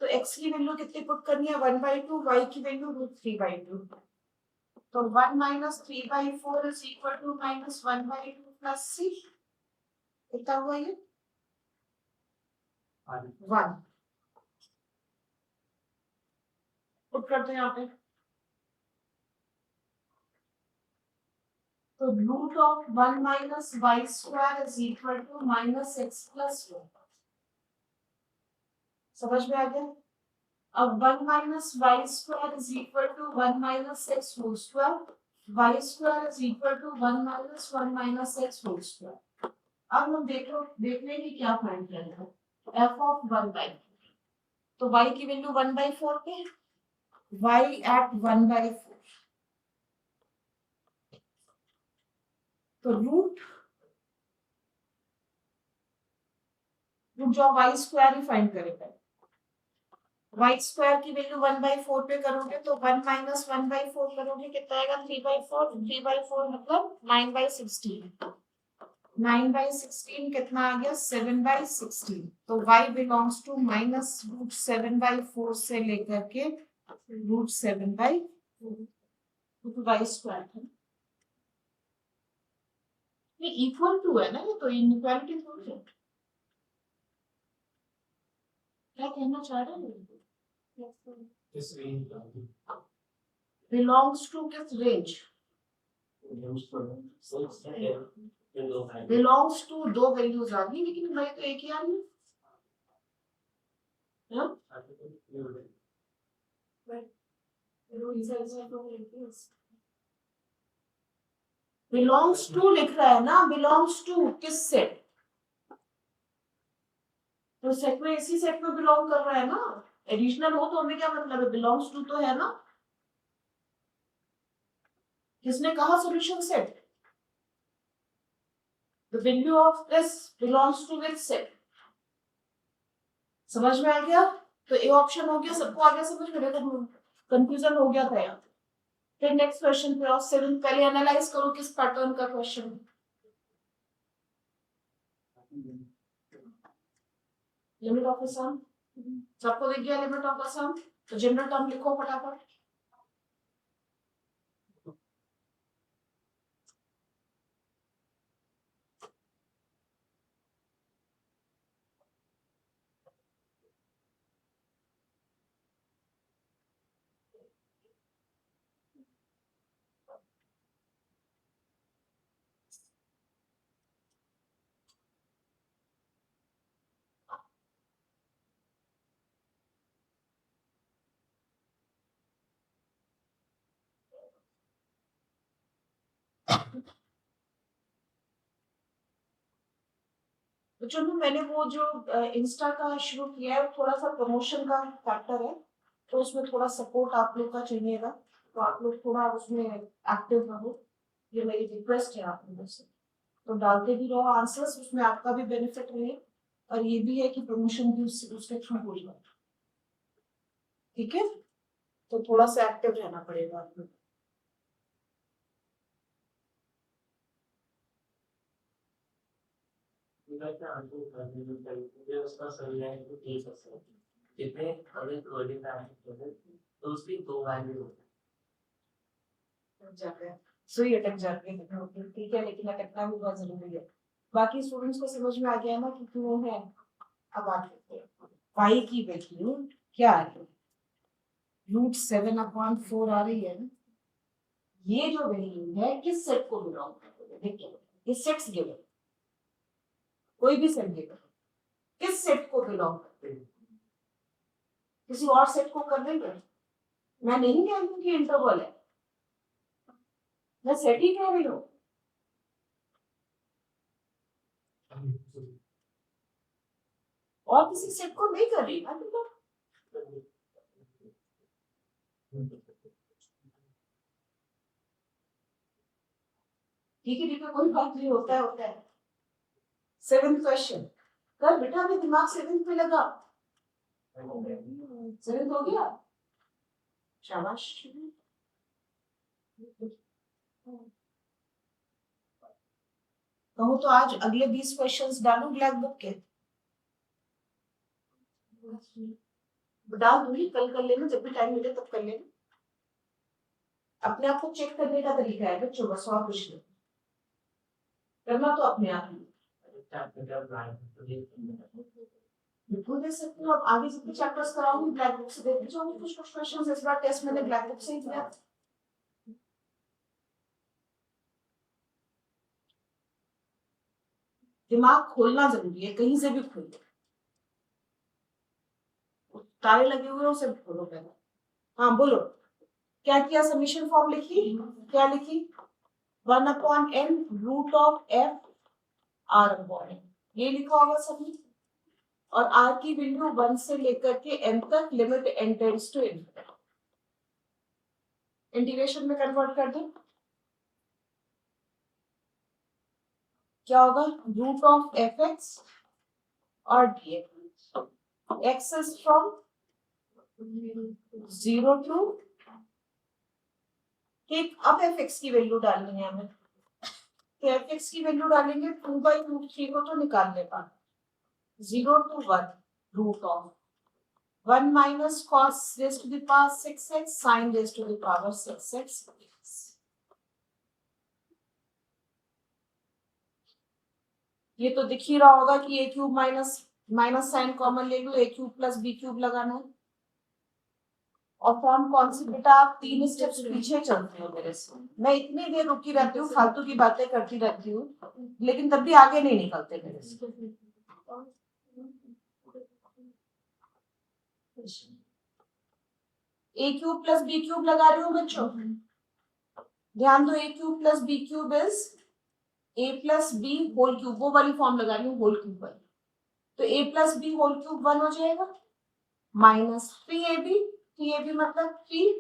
S1: तो x की वैल्यू कितनी पुट करनी है 1/2, y की वैल्यू √3/2, तो 1 minus 3/4 is equal to minus 1/2 plus c। कितना हुआ ये 1। पुट करते हैं यहाँ पे, तो root of 1 minus y square is equal to minus x plus 1। समझ में आ गया? अब 1 minus y square is equal to 1 minus x whole square, y square is equal to 1 minus 1 minus x whole square. अब हम देख लेंगे क्या फाइंड करना है, एफ ऑफ 1/4। तो y की वैल्यू 1/4 पे, y एट 1/4, तो रूट जो वाई स्क्वायर ही फाइंड करेगा, वाई स्क्वायर की वैल्यू 1/4 पे करोगे तो 1 माइनस 1/4 करोगे कितना आएगा 3/4, 3/4 मतलब 9/16, 9/16 कितना आ गया 7/16। तो y belongs to minus root 7/4 से लेकर के रूट 7/4, तो वाई स्क्वायर है ये इक्वल टू है ना, ये तो इनइक्वालिटी थोड़ी है। क्या कहना चाह रहे हैं?
S2: इस रेंज
S1: बिलोंग्स टू किस रेंज? बिलोंग्स टू दो वैल्यूज आ गई, लेकिन भाई तो एक ही आ रही है। बिलोंग्स टू लिख रहा है ना, बिलोंग्स टू किस सेट? तो सेट में इसी सेट में बिलोंग कर रहा है ना, एडिशनल हो तो हमें क्या मतलब है, बिलोंग्स टू तो है ना। किसने कहा solution set? The value of this belongs to which set. समझ में आ गया? तो ए ऑप्शन हो गया, सबको आ गया समझ में? तो कंफ्यूजन हो गया था यहाँ। फिर नेक्स्ट क्वेश्चन पे आओ, 7 पहले एनालाइज करो किस पैटर्न का क्वेश्चन। लिमिट ऑफ द सम, सबको दिख गया लिमिट ऑफ द सम, तो जनरल टर्म लिखो फटाफट। तो चलो मैंने वो जो इंस्टा का शुरू किया है थोड़ा सा प्रमोशन का फैक्टर है, तो उसमें थोड़ा सपोर्ट आप लोग का चाहिएगा, तो आप लोग थोड़ा उसमें एक्टिव रहो, ये मेरी रिक्वेस्ट है आप लोगों से। तो डालते भी रहो आंसर्स, उसमें आपका भी बेनिफिट रहे, और ये भी है कि प्रमोशन भी उसके थ्रू हो जाए। ठीक है, तो थोड़ा सा एक्टिव रहना पड़ेगा आप लोग।
S2: उसका सही है तो ठीक है, कितने अगर तो उसकी दो वैल्यू
S1: अटक जाते हैं, सुई अटक जाती है, ठीक है, लेकिन अटकना भी बहुत जरूरी है। बाकी स्टूडेंट्स को समझ में आ गया ना कि क्यों है। अब बात करते हैं पाई की वैल्यू क्या आ रही है, √7/4 आ रही है ना। ये जो वैल्यू है किस सेट को बिलोंग करती है, देखिए ये सेट्स गिवन, कोई भी सेट गिवन किस सेट को बिलोंग करते हैं, किसी और सेट को कर देंगे। मैं नहीं कह रही कि इंटरवल है, मैं सेट ही कह रही हूँ। और किसी सेट को नहीं कर रही ना, ठीक है कोई बात नहीं, होता है। 7th क्वेश्चन कर बेटा, अभी दिमाग 7th पे लगा। 7th हो गया, शाबाश। कहूँ तो आज अगले 20 क्वेश्चंस डालू ब्लैक बुक के, डाल दूंगी, कल कर लेना, जब भी टाइम मिले तब कर लेना। अपने आप को चेक करने का तरीका है बच्चों, बस और कुछ नहीं करना, तो अपने आप ही बिल्कुल दे सकते हो। अब आगे जितने चैप्टर्स कराऊंगी ब्लैक बुक से देखते जाओगे, कुछ कुछ क्वेश्चंस इस बार टेस्ट मैंने ब्लैक बुक से ही दिया। दिमाग खोलना जरूरी है, कहीं से भी खोलो, तारे लगे हुए हैं उसे खोलो पहले। हाँ बोलो, क्या किया, सबमिशन फॉर्म लिखी, क्या लिखी, 1/n√f(r)/n, ये लिखा होगा सबने। और r की वैल्यू 1 से लेकर के n तक, limit n tends to infinity, integration में कन्वर्ट कर दो, क्या होगा, √f(x) और dx, x is from 0 to, ठीक। अब fx की वैल्यू डालनी है हमें, तो fx की वैल्यू डालेंगे 2/√3 को तो निकाल लेगा, 0 to 1 √1 minus cos raised to the power 6x sin raised to the power 6x। ये तो दिख ही रहा होगा कि a³ minus minus sign common ले लो, a³ प्लस b³ लगाना है। और फॉर्म कौन सी बेटा, आप 3 स्टेप्स पीछे चलते हो मेरे से, मैं इतनी देर रुकी रहती हूँ, फालतू की बातें करती रहती हूँ, लेकिन तब भी आगे नहीं निकलते मेरे से। a³ प्लस b³ लगा रही हूँ बच्चों, ध्यान दो, a³ plus b³ is a plus b whole cube, वो वाली फॉर्म लगा रही हूँ होल क्यूब वाली, तो a plus b whole cube 1 हो जाएगा, माइनस 3ab मतलब 3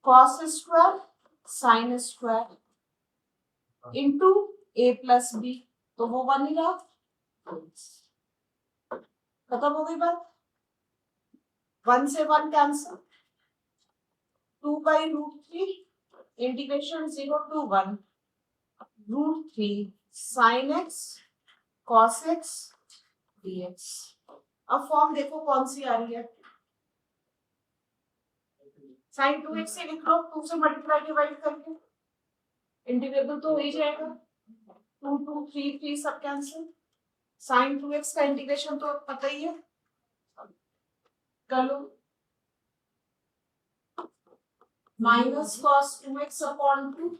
S1: cos square sine square into a plus b, तो वो 1 ही रहा, खत्म हो गई बात। 1 से 1 cancel, 2/√3 integration 0 to 1 √3 sin x cos x dx। अब फॉर्म देखो कौन सी आ रही है, sin 2x से लिख लो, 2 से मल्टीप्लाई डिवाइड करके, इंटीग्रेबल तो हो ही जाएगा, 2 2 3 3 सब कैंसिल, sin 2x का इंटीग्रेशन तो पता ही है, कर लो, minus cos 2x upon 2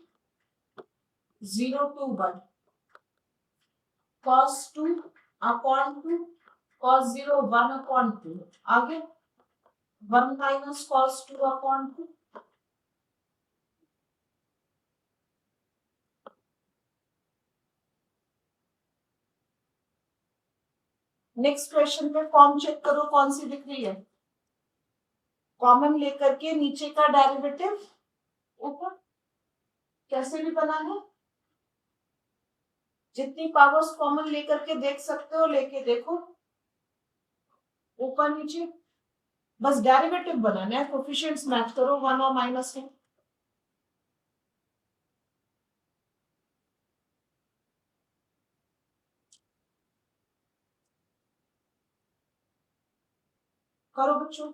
S1: 0 to 1 cos 2 upon 2 cos 0 1 upon 2, आगे 1 minus cos 2 upon 2, next question पे फॉर्म चेक करो कौन सी दिख रही है, कॉमन लेकर के नीचे का डेरिवेटिव ऊपर, कैसे भी बनाना है, जितनी पावर्स कॉमन लेकर के देख सकते हो लेके देखो, ऊपर नीचे, बस डेरिवेटिव बनाना है, कोफिशिएंट्स मैच करो 1 और माइनस है, करो बच्चों।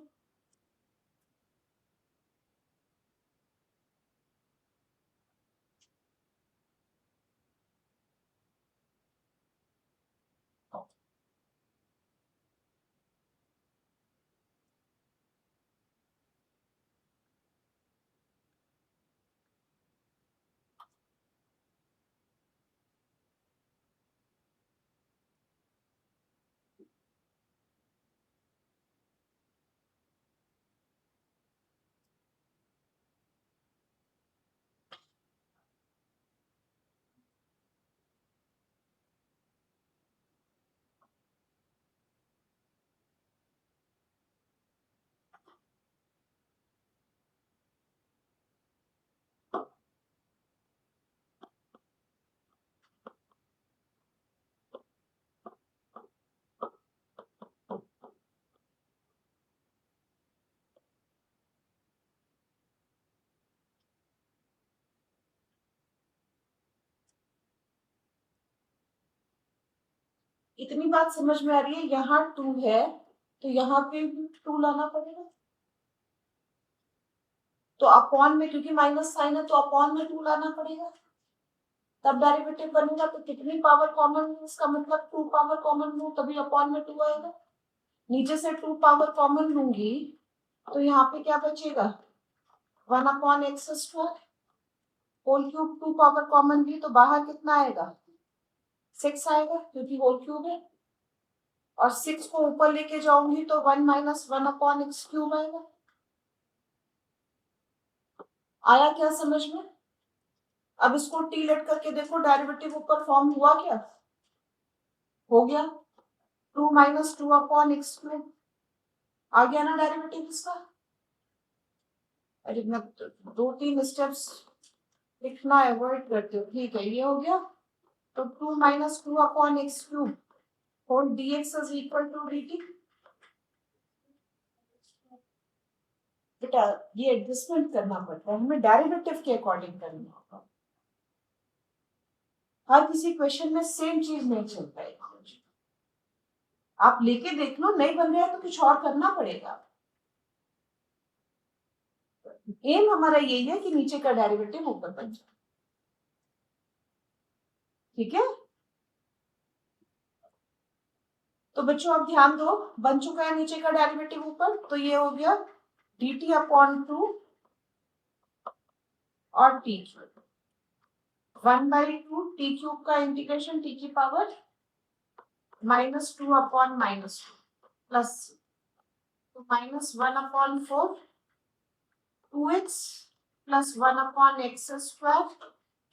S1: इतनी बात समझ में आ रही है? यहाँ 2 है तो यहाँ पे भी 2 लाना पड़ेगा, तो अपॉन में, क्योंकि माइनस साइन है तो अपॉन में 2 लाना पड़ेगा, तब डेरिवेटिव बनेगा। तो कितनी पावर कॉमन है, इसका मतलब 2 पावर कॉमन लूं तभी अपॉन में 2 आएगा। नीचे से 2 पावर कॉमन लूंगी तो यहाँ पे क्या बचेगा, 1 upon x square whole cube. 2 power common ली तो बाहर कितना आएगा, 6 आएगा क्योंकि होल क्यूब है, और 6 को ऊपर लेके जाऊंगी तो 1 माइनस 1 अपॉन एक्स क्यूब आएगा। आया क्या समझ में? अब इसको टी लेट करके देखो, डेरिवेटिव ऊपर फॉर्म हुआ क्या, हो गया 2 माइनस 2 अपॉन एक्स क्यूब, आ गया ना डेरिवेटिव इसका। अरे मैं 2-3 स्टेप्स लिखना अवॉइड करती हूँ, ठीक है ये हो गया। तो 2 minus 2 upon x cube whole dx is equal to dt। बेटा ये एडजस्टमेंट करना पड़ता है, हमें डेरिवेटिव के अकॉर्डिंग करना होगा, हर किसी क्वेश्चन में सेम चीज नहीं चलता है। आप लेके देख लो, नहीं बन रहा है तो कुछ और करना पड़ेगा। एम हमारा यही है कि नीचे का डेरिवेटिव ऊपर बन जाए, ठीक है। तो बच्चों आप ध्यान दो, बन चुका है नीचे का डेरिवेटिव ऊपर, तो ये हो गया dt अपॉन 2 और t क्यूब, 1/2 t क्यूब का इंटीग्रेशन t की power -2 upon -2 plus -1 upon 4 2x plus 1 upon x square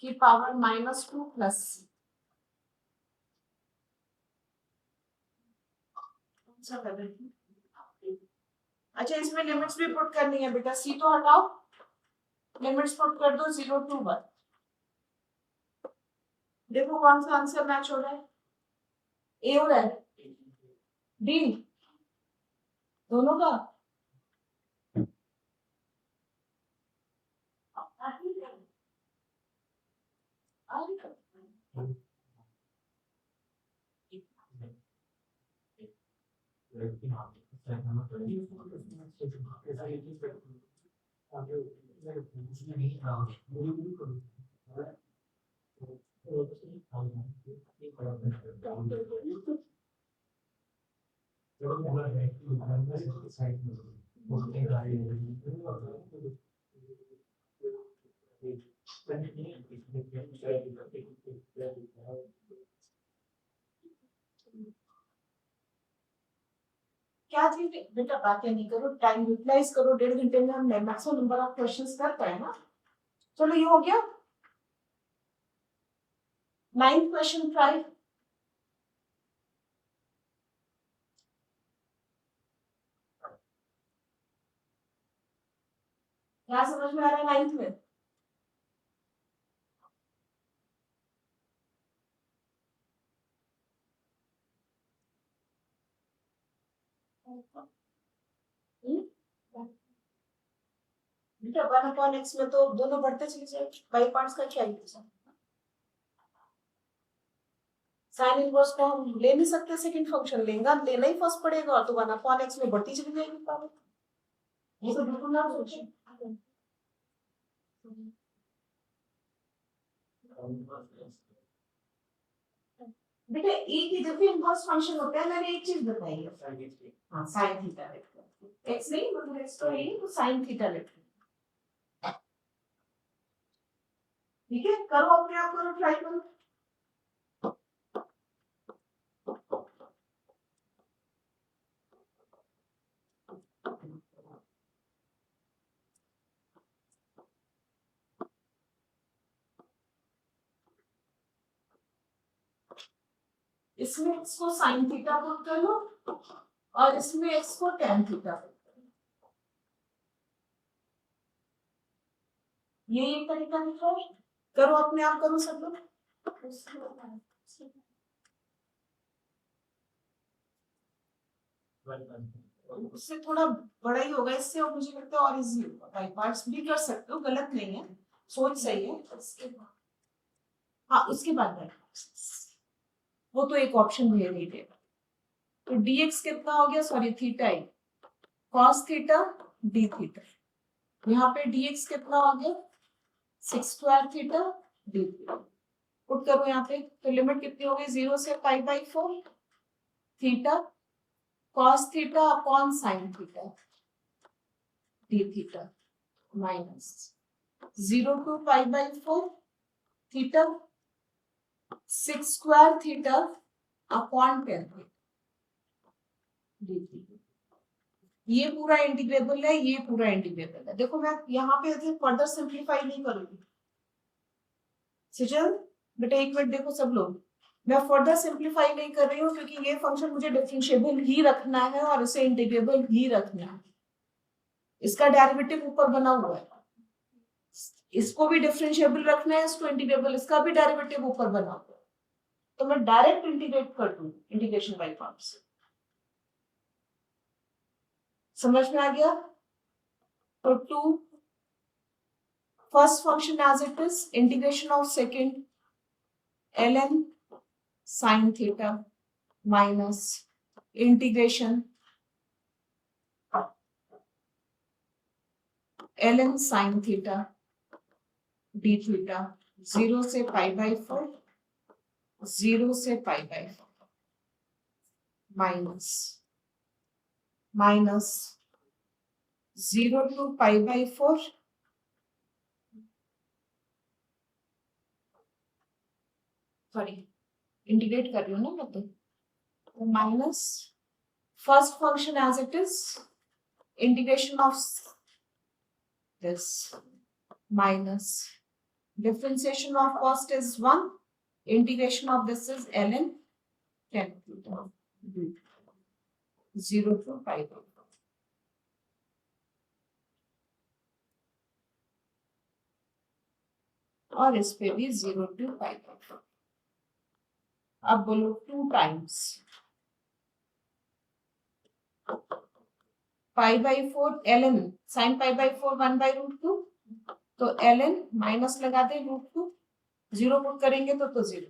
S1: की पावर -2 प्लस c। अच्छा इसमें लिमिट्स भी पुट करनी है बेटा, c तो हटाओ, लिमिट्स पुट कर दो 0 to 1। देखो कौन सा आंसर मैच हो रहा है, ए हो रहा है, डी, दोनों का। क्या चीज बेटा, बातें नहीं करो, टाइम यूटिलाइज करो, 1.5 घंटे में हम मैक्सिमम नंबर ऑफ क्वेश्चंस कर पाए ना। चलो ये हो गया 9th क्वेश्चन ट्राई। क्या समझ में आ रहा है 9th में? बेटा 1 अपॉन x में तो दोनों बढ़ते चले जाएंगे, बाई पार्ट्स का क्या यूज है, साइन इनवर्स को हम ले नहीं सकते, सेकंड फंक्शन लेंगे, लेना ही फर्स्ट पड़ेगा, तो 1 अपॉन x में बढ़ती चली जाएगी पावर। ये तो बिल्कुल ना सोचिए बेटा, एक ही देखो इनवर्स फंक्शन होता है, मैंने एक चीज बताई है, हाँ साइन थीटा लिखते एक्स नहीं, मतलब एक्स तो है तो साइन थीटा लिखते, ठीक है। करो अपने आप, करो ट्राई करो। इसमें x को साइन थीटा पुट कर लो और इसमें x को tan थीटा पुट कर लो, ये एक तरीका निकला। करो अपने आप, करो सब लोग। उससे थोड़ा बड़ा ही होगा इससे, और मुझे लगता है और इजी होगा, बाई पार्ट्स भी कर सकते हो, गलत नहीं है, सोच सही है। हाँ उसके बाद वो तो एक ऑप्शन दे नहीं देगा। तो dx कितना हो गया, सॉरी थीटा ही, cos थीटा d थीटा, यहाँ पे dx कितना हो गया, 6 square theta d theta. Put करो यहाँ पे, तो लिमिट कितनी हो गई, 0 से π/4 theta cos theta upon sin theta d theta minus 0 to π/4 theta 6 square theta upon 10 theta d theta. ये पूरा इंटीग्रेबल है, ये पूरा इंटीग्रेबल है। देखो मैं यहाँ पे फर्दर सिंप्लीफाई नहीं करूंगी। सिजल बेटा एक मिनट देखो सब लोग, मैं फर्दर सिंप्लीफाई नहीं कर रही हूँ क्योंकि ये फंक्शन मुझे डिफरेंशिएबल ही रखना है और इसे इंटीग्रेबल ही रखना है। इसका डेरिवेटिव ऊपर बना हुआ है, इसको भी डिफरेंशिएबल रखना है, इसको इंटीग्रेबल, इसका भी डेरिवेटिव ऊपर बना हुआ है। तो मैं डायरेक्ट इंटीग्रेट कर दूं इंटीग्रेशन बाय पार्ट्स। समझ में आ गया? तो 2 first function as it is, integration of second ln sin theta minus integration ln sin theta d theta 0 से π/4 0 से π/4 minus 0 to π/4 सॉरी इंटीग्रेट कर रही हूँ ना मैं, तो minus first function as it is, integration of this minus differentiation of first is 1, integration of this is ln tan theta 0 to π/4 और इस पे भी 0 to π/4। अब बोलो 2 टाइम्स π/4 ln sin π/4 1/√2, तो ln माइनस लगा दे √2, 0 पुट करेंगे तो 0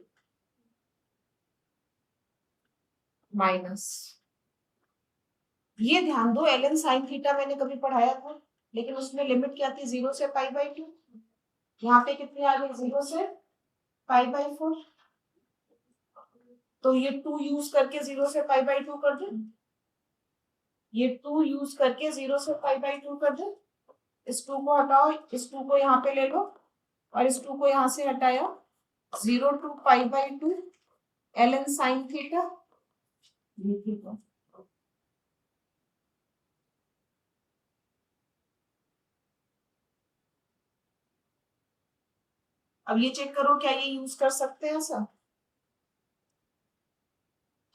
S1: माइनस, ये ध्यान दो ln sin थीटा मैंने कभी पढ़ाया था, लेकिन उसमें लिमिट क्या थी, 0 से π/2, यहाँ पे कितनी आ गई, 0 से π/4, तो ये 2 यूज करके 0 से π/2 कर दे, ये 2 यूज करके 0 से π/2 कर दे, इस 2 को हटाओ, इस 2 को यहाँ पे ले लो और इस 2 को यहाँ से हटाया, 0 to π/2 ln sin theta d theta. अब ये चेक करो क्या ये यूज कर सकते हैं सर,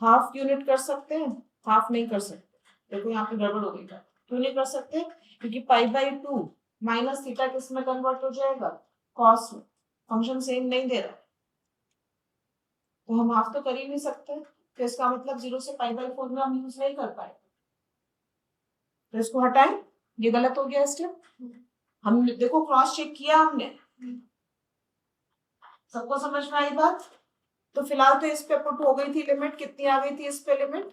S1: हाफ यूनिट कर सकते हैं, हाफ नहीं कर सकते। देखो यहाँ पे गड़बड़ हो गई, क्यों नहीं कर सकते, क्योंकि π/2 माइनस थीटा किस में कन्वर्ट हो जाएगा, कॉस में, फंक्शन सेम नहीं दे रहा, तो हम हाफ तो कर ही नहीं सकते, तो इसका मतलब 0 से π/4 में हम यूज नहीं कर पाए, तो इसको हटाएं, ये गलत हो गया स्टेप। हमने देखो क्रॉस चेक किया हमने, सबको समझ में आई बात? तो फिलहाल तो इस पे पुट हो गई थी लिमिट, कितनी आ गई थी इस पे लिमिट,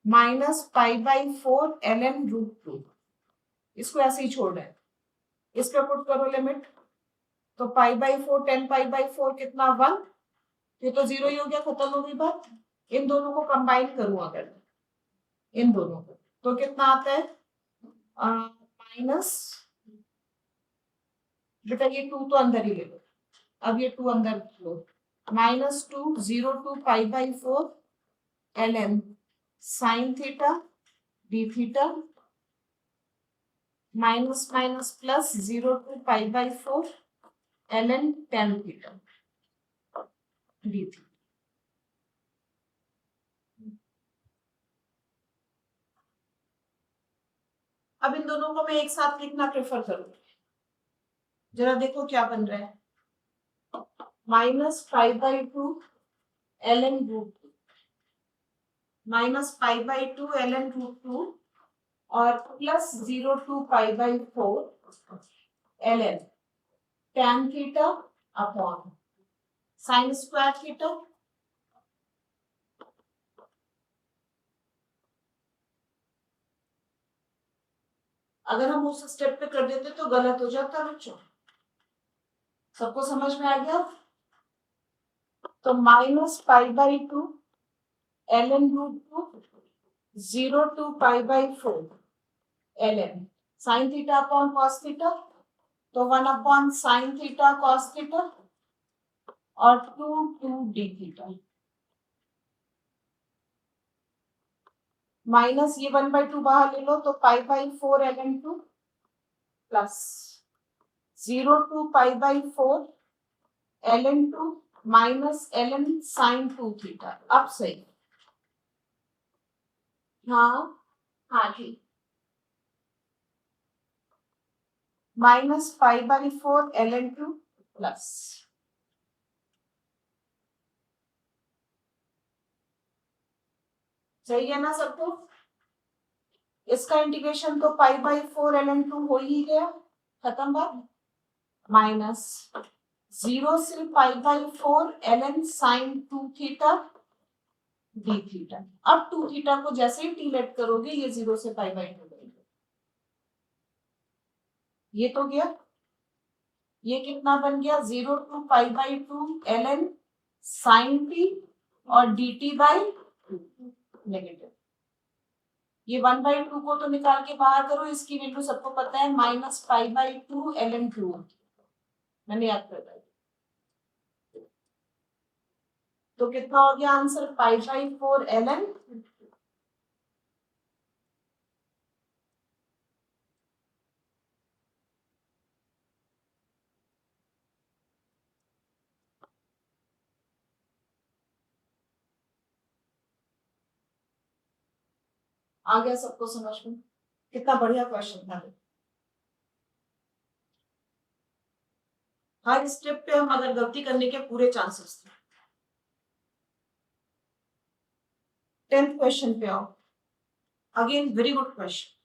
S1: -π/4 ln√2, इसको ऐसे ही छोड़ रहे हैं, इस पे पुट करो लिमिट, तो π/4 10 π/4 कितना 1, ये तो 0 ही हो गया, खत्म हो गई बात। इन दोनों को कंबाइन करूं अगर, इन दोनों को, तो कितना आता है, माइनस, बेटा ये 2 तो अंदर ही ले लो, अब ये 2 अंदर लो, -2 0 to π/4 ln sin theta d theta minus minus plus 0 to π/4 ln tan theta d theta. अब इन दोनों को मैं एक साथ लिखना प्रेफर करूंगी, जरा देखो क्या बन रहा है, -π/2 ln√2 -π/2 ln√2 और plus 0 to π/4 ln tan theta upon sin square theta अगर हम उस स्टेप पे कर देते तो गलत हो जाता बच्चों। सबको समझ में आ गया? तो -π/2 ln√2 0 to π/4 ln sin theta upon cos theta, तो 1/sin थीटा cos थीटा और 2 d थीटा माइनस ये 1/2 बाहर ले लो तो π/4 ln2 plus 0 to π/4 ln2 minus ln sin 2 theta. अब सही? हाँ ठीक। -π/4 ln2 प्लस सही है ना सबको? इसका इंटीग्रेशन तो π/4 ln2 हो ही गया, खत्म बात। माइनस 0 से π/4 ln sin 2 theta d theta. अब 2 थीटा को जैसे ही टी लेट करोगे ये 0 से π/2 बनेगा। ये तो गया। ये कितना बन गया? 0 to π/2 ln sin t और dt बाई नेगेटिव। ये 1/2 को तो निकाल के बाहर करो, इसकी वैल्यू सबको पता है -π/2 ln2 मैंने याद कर दिया। तो कितना हो गया आंसर? π/4 ln आ गया सबको समझ में? कितना बढ़िया क्वेश्चन था। हर स्टेप पे हम अगर गलती करने के पूरे चांसेस थे। 10th क्वेश्चन पे आओ। Again very good question.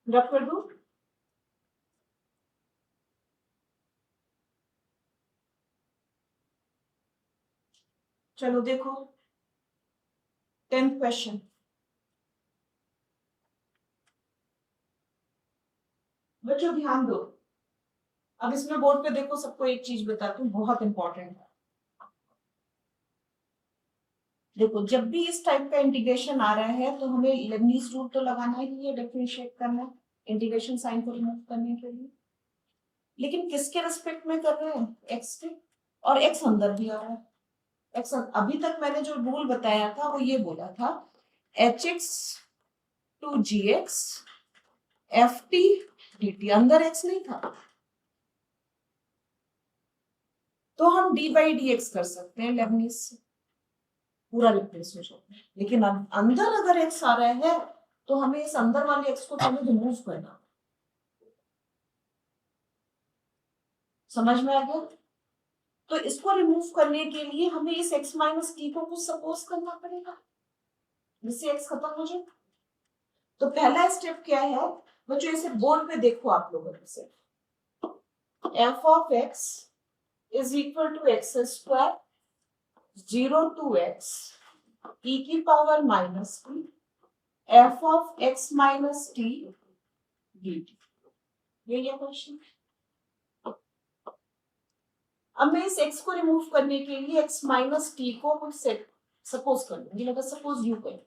S1: रब कर दू। चलो देखो 10th क्वेश्चन। बच्चों ध्यान दो। अब इसमें बोर्ड पे देखो, सबको एक चीज बताती हूँ बहुत इंपॉर्टेंट है। देखो जब भी इस टाइप का इंटीग्रेशन आ रहा है तो हमें लेबनीज रूल तो लगाना ही है, डिफरेंशिएट करना है इंटीग्रेशन साइन को रिमूव करने के लिए। लेकिन किसके रिस्पेक्ट में कर रहे हैं? एक्स के। और एक्स अंदर भी आ रहा है। एक्स अभी तक मैंने जो रूल बताया था वो ये बोला था hx to gx ft dt, अंदर x नहीं था तो हम d by dx कर सकते हैं लेबनीज से, पूरा रिप्लेस हो जाता है। लेकिन अब अंदर अगर x आ रहा है तो हमें इस अंदर वाले x को पहले रिमूव करना। समझ में आ गया? तो इसको रिमूव करने के लिए हमें इस x माइनस t को कुछ सपोज करना पड़ेगा जिससे x खत्म हो जाए। तो पहला स्टेप क्या है बच्चों? इसे बोर्ड पे देखो आप लोगों से। f of x is equal to x square 0 to x e की power minus T f of x minus T dt। यही है क्वेश्चन। अब मैं इस x को रिमूव करने के लिए x माइनस टी को कुछ सेट सपोज कर लूंगी, मतलब सपोज यू कर,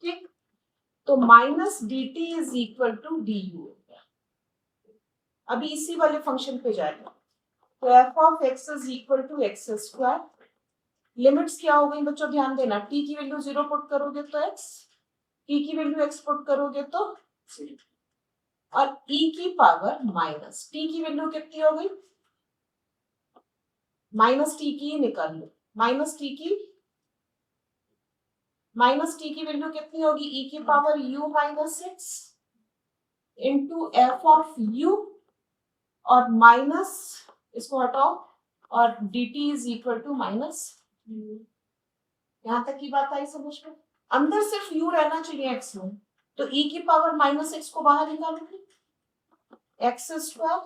S1: ठीक। तो minus d t is equal to d u. अभी इसी वाले फंक्शन पे जाएगा, तो f of x is equal to x square. Limits क्या हो गई बच्चों, ध्यान देना, टी की वैल्यू 0 पुट करोगे तो x, टी की वैल्यू x पुट करोगे तो 0, और e की पावर माइनस टी की वैल्यू कितनी हो गई, माइनस टी की निकाल लो, माइनस टी की वैल्यू कितनी होगी, e की power u minus x into f of u, और माइनस इसको हटाओ, और dt is equal to minus. यहां तक की बात आई समझ में? अंदर सिर्फ u रहना चाहिए x में, तो e की पावर माइनस एक्स को बाहर निकालोगे, एक्स स्क्वायर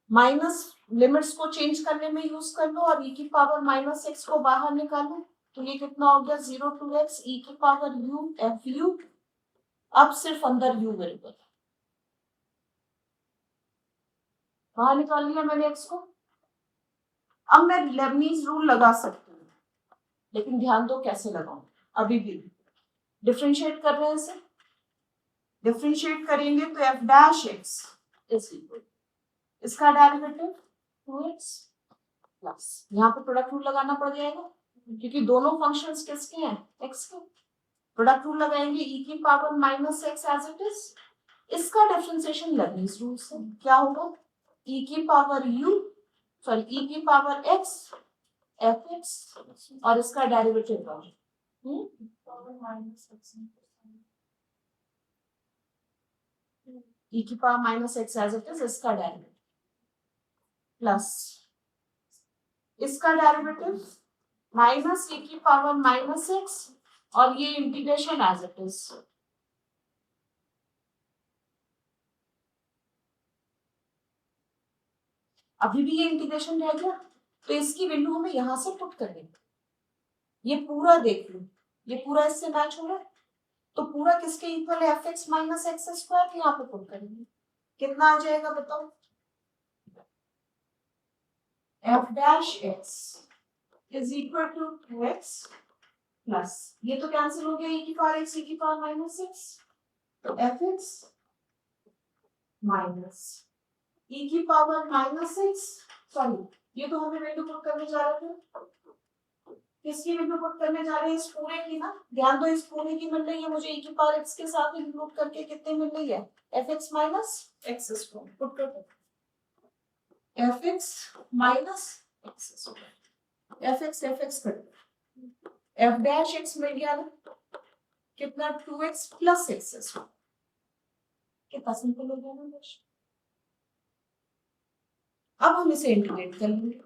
S1: माइनस लिमिट्स को चेंज करने में यूज कर लो, और e की पावर माइनस एक्स को बाहर निकालो, तो ये कितना हो गया 0 टू एक्स e की पावर u एफ यू। अब सिर्फ अंदर u वेरिएबल, बाहर निकाल लिया मैंने x को। अब मैं लेबनीज रूल लगा सकती हूँ, लेकिन ध्यान दो कैसे लगाऊं। अभी भी डिफरेंशिएट कर रहे हैं इसे, डिफरेंशिएट करेंगे तो F dash x is equal, इसका डेरिवेटिव 2x प्लस, यहाँ पे प्रोडक्ट रूल लगाना पड़ जाएगा क्योंकि दोनों फंक्शंस किसके हैं, x के। प्रोडक्ट रूल लगाएंगे e की power minus x as it is, इसका डिफरेंशिएशन लेबनीज रूल से क्या होगा, e की पावर u सॉरी e की पावर x एफ एक्स, और इसका डेरिवेटिव e की power minus x as it is, इसका डेरिवेटिव प्लस इसका डेरिवेटिव माइनस e की पावर माइनस एक्स, और ये इंटीग्रेशन एज इट इज। अभी भी ये इंटीग्रेशन रह गया, तो इसकी वैल्यू हमें यहां से पुट करनी है। ये पूरा देख लो, ये पूरा इससे मैच हो रहा है, तो पूरा किसके इक्वल है, f x minus x square, यहाँ पे पुट करेंगे, कितना आ जाएगा बताओ, f dash x is equal to 2x plus, ये तो कैंसिल हो गया, e की पावर x e की पावर माइनस एक्स, तो एफ एक्स माइनस e की पावर माइनस एक्स, सॉरी ये तो हमें वैल्यू पुट करने जा रहे थे, किसकी वैल्यू पुट करने जा रहे हैं, इस पूरे की ना, ध्यान दो, इस पूरे की मिल रही है मुझे e की पावर x के साथ इंक्लूड करके, कितने मिल रही है, f x minus x square, put कर दो F x minus x square, F x कर दो, एफ डैश एक्स मिल गया ना, कितना 2x प्लस एक्स स्क्वायर, कितना सिंपल हो गया ना बस। अब हम इसे इंटीग्रेट कर लेंगे,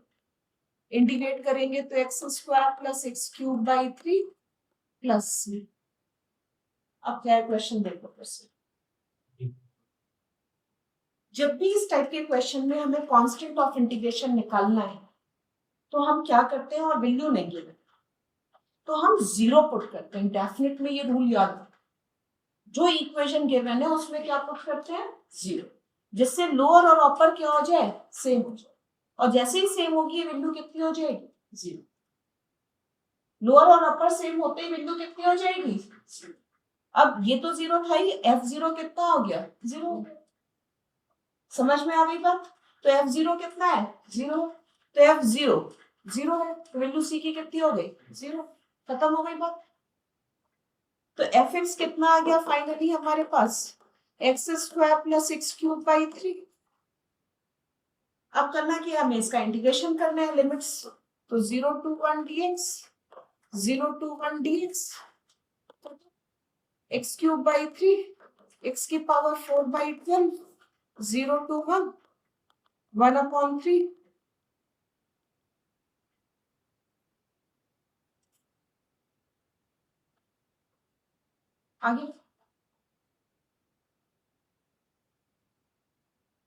S1: इंटीग्रेट करेंगे तो x square plus x cube by 3 plus c। अब क्या है क्वेश्चन देखो फिर से, जब भी इस टाइप के क्वेश्चन में हमें कांस्टेंट ऑफ इंटीग्रेशन निकालना है तो हम क्या करते हैं, और वैल्यू नहीं गिवन तो हम 0 पुट करते हैं, डेफिनेट में ये रूल याद रखो, जो इक्वेशन गिवन है उसमें क्या पुट करते हैं 0, जिससे लोअर और अपर क्या हो जाए, सेम हो जाए, और जैसे ही सेम होगी ये वैल्यू कितनी हो जाएगी 0, लोअर और अपर सेम होते ही वैल्यू कितनी हो जाएगी 0। अब ये तो 0 था ही, f0 कितना हो गया 0, समझ में आ गई बात, तो f0 कितना है 0, तो f0 0 है, तो वैल्यू c की कितनी हो गई 0, खत्म हो गई बात। तो एफ एक्स कितना आ गया फाइनली हमारे पास, x square plus x cube by 3। अब करना क्या, हमें इसका इंटीग्रेशन करना है, लिमिट्स, तो 0 to 1 dx, 0 to 1 dx, x cube by 3, x की पावर 4 बाई 12, 0 टू 1, 1 अपॉन 3, आगे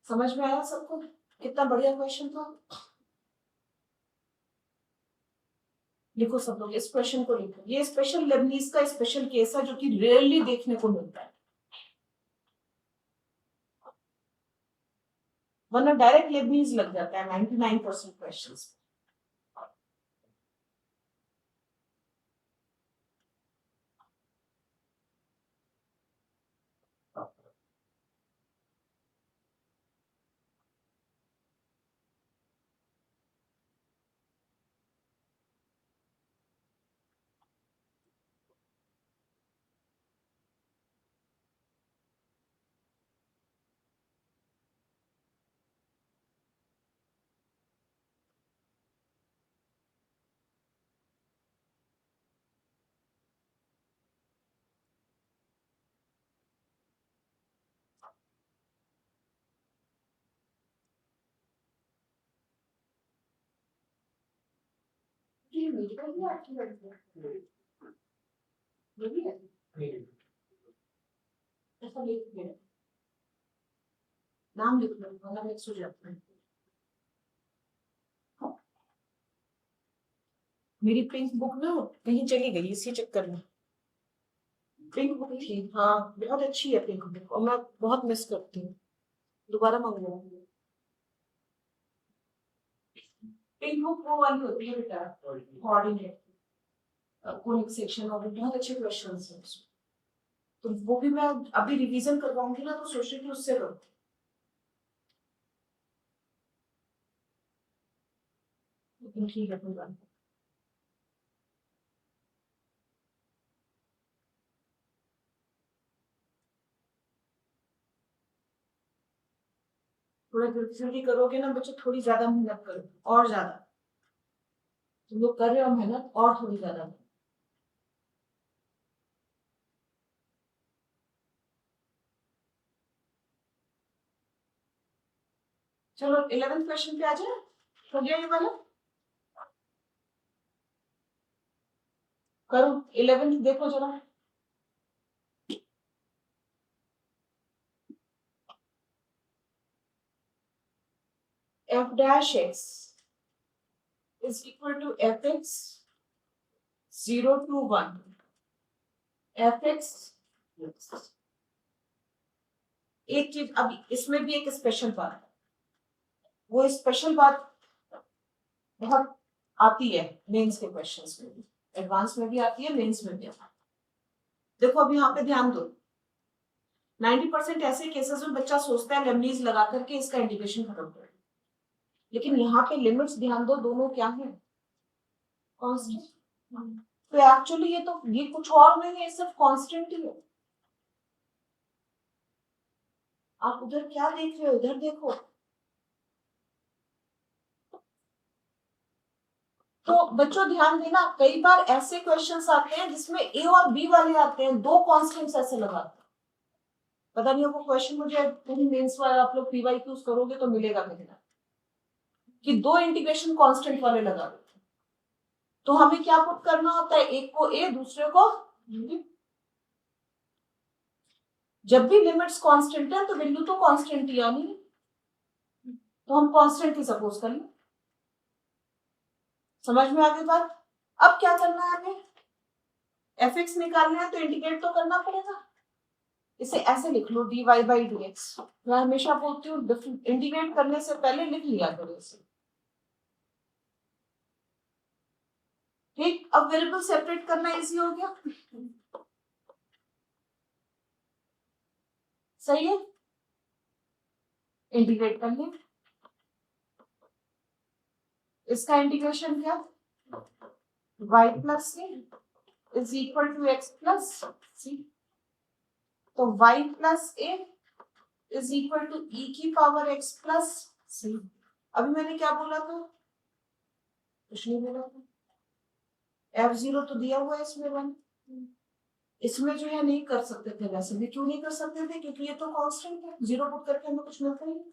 S1: समझ में आया सबको, कितना बढ़िया क्वेश्चन था। लिखो सब लोग, इस क्वेश्चन को लिखो। ये स्पेशल लेबनीज का स्पेशल केस है जो कि रेयरली देखने को मिलता है, वरना डायरेक्ट लेबनीज लग जाता है 99% क्वेश्चंस। ये मेडिकल भी आपकी लड़की है? ये भी है? ऐसा लिख दे, नाम लिख लो वरना मिक्स हो जाता है। मेरी पिंक बुक ना कहीं चली गई इसी चक्कर में। पिंक बुक थी, हाँ बहुत अच्छी है पिंक बुक, और मैं बहुत मिस करती हूँ, दोबारा मंगवाऊंगी। पिंक बुक वो वाली होती है बेटा, कोऑर्डिनेट कोनिक सेक्शन, और बहुत अच्छे क्वेश्चंस हैं उसमें। तो वो भी मैं अभी रिवीजन करवाऊंगी ना, तो सोच रही थी उससे करूँ। लेकिन ठीक है, कोई बात नहीं। थोड़ा जल्दी जल्दी करोगे ना बच्चे, थोड़ी ज्यादा मेहनत करो, और ज्यादा। तुम लोग कर रहे हो मेहनत, और थोड़ी ज्यादा। चलो 11th क्वेश्चन पे आ जाए, हो गया ये वाला। करो 11th, देखो जरा। f dash x is equal to fx 0 to 1 fx। एक चीज अभी इसमें भी एक स्पेशल बात है, वो स्पेशल बात बहुत आती है मेंस के क्वेश्चंस में भी, एडवांस में भी आती है, मेंस में भी आती है। देखो अब यहाँ पे ध्यान दो, 90% ऐसे केसेस में बच्चा सोचता है लेमनीज लगा करके इसका इंटीग्रेशन खत्म कर, लेकिन यहाँ पे लिमिट्स ध्यान दो, दोनों क्या है, कांस्टेंट। तो एक्चुअली ये कुछ और नहीं है, सिर्फ कांस्टेंट ही है। आप उधर क्या देख रहे हो, इधर देखो। तो बच्चों ध्यान देना, कई बार ऐसे क्वेश्चंस आते हैं जिसमें ए और बी वाले आते हैं, दो कांस्टेंट्स ऐसे लगाते हैं। पता नहीं वो क्वेश्चन मुझे तुम मेंस वाला आप लोग पीवाई क्यूज करोगे तो मिलेगा कहीं ना, कि दो इंटीग्रेशन कांस्टेंट वाले लगा देते हैं। तो हमें क्या पुट करना होता है, एक को ए दूसरे को बी। जब भी लिमिट्स कांस्टेंट है तो वैल्यू तो कांस्टेंट ही आनी है, तो हम कांस्टेंट ही सपोज कर लें। समझ में आ गई बात। अब क्या करना है हमें, एफ एक्स निकालना है तो इंटीग्रेट तो करना पड़ेगा। इसे ऐसे लिख लो dy by dx। मैं हमेशा बोलती हूँ इंटीग्रेट करने से पहले लिख लिया करो इसे। ठीक, अब वेरिएबल सेपरेट करना इजी हो गया, सही है। इंटीग्रेट कर लें, इसका इंटीग्रेशन क्या, y plus c is equal to x plus c. तो y plus a is equal to e की पावर x प्लस सी। अभी मैंने क्या बोला था, कुछ नहीं बोला था। f0 तो दिया हुआ है इसमें 1, इसमें जो है नहीं कर सकते थे, वैसे भी क्यों नहीं कर सकते थे, क्योंकि ये तो कांस्टेंट है, 0 पुट करके हमें कुछ मिलता ही नहीं।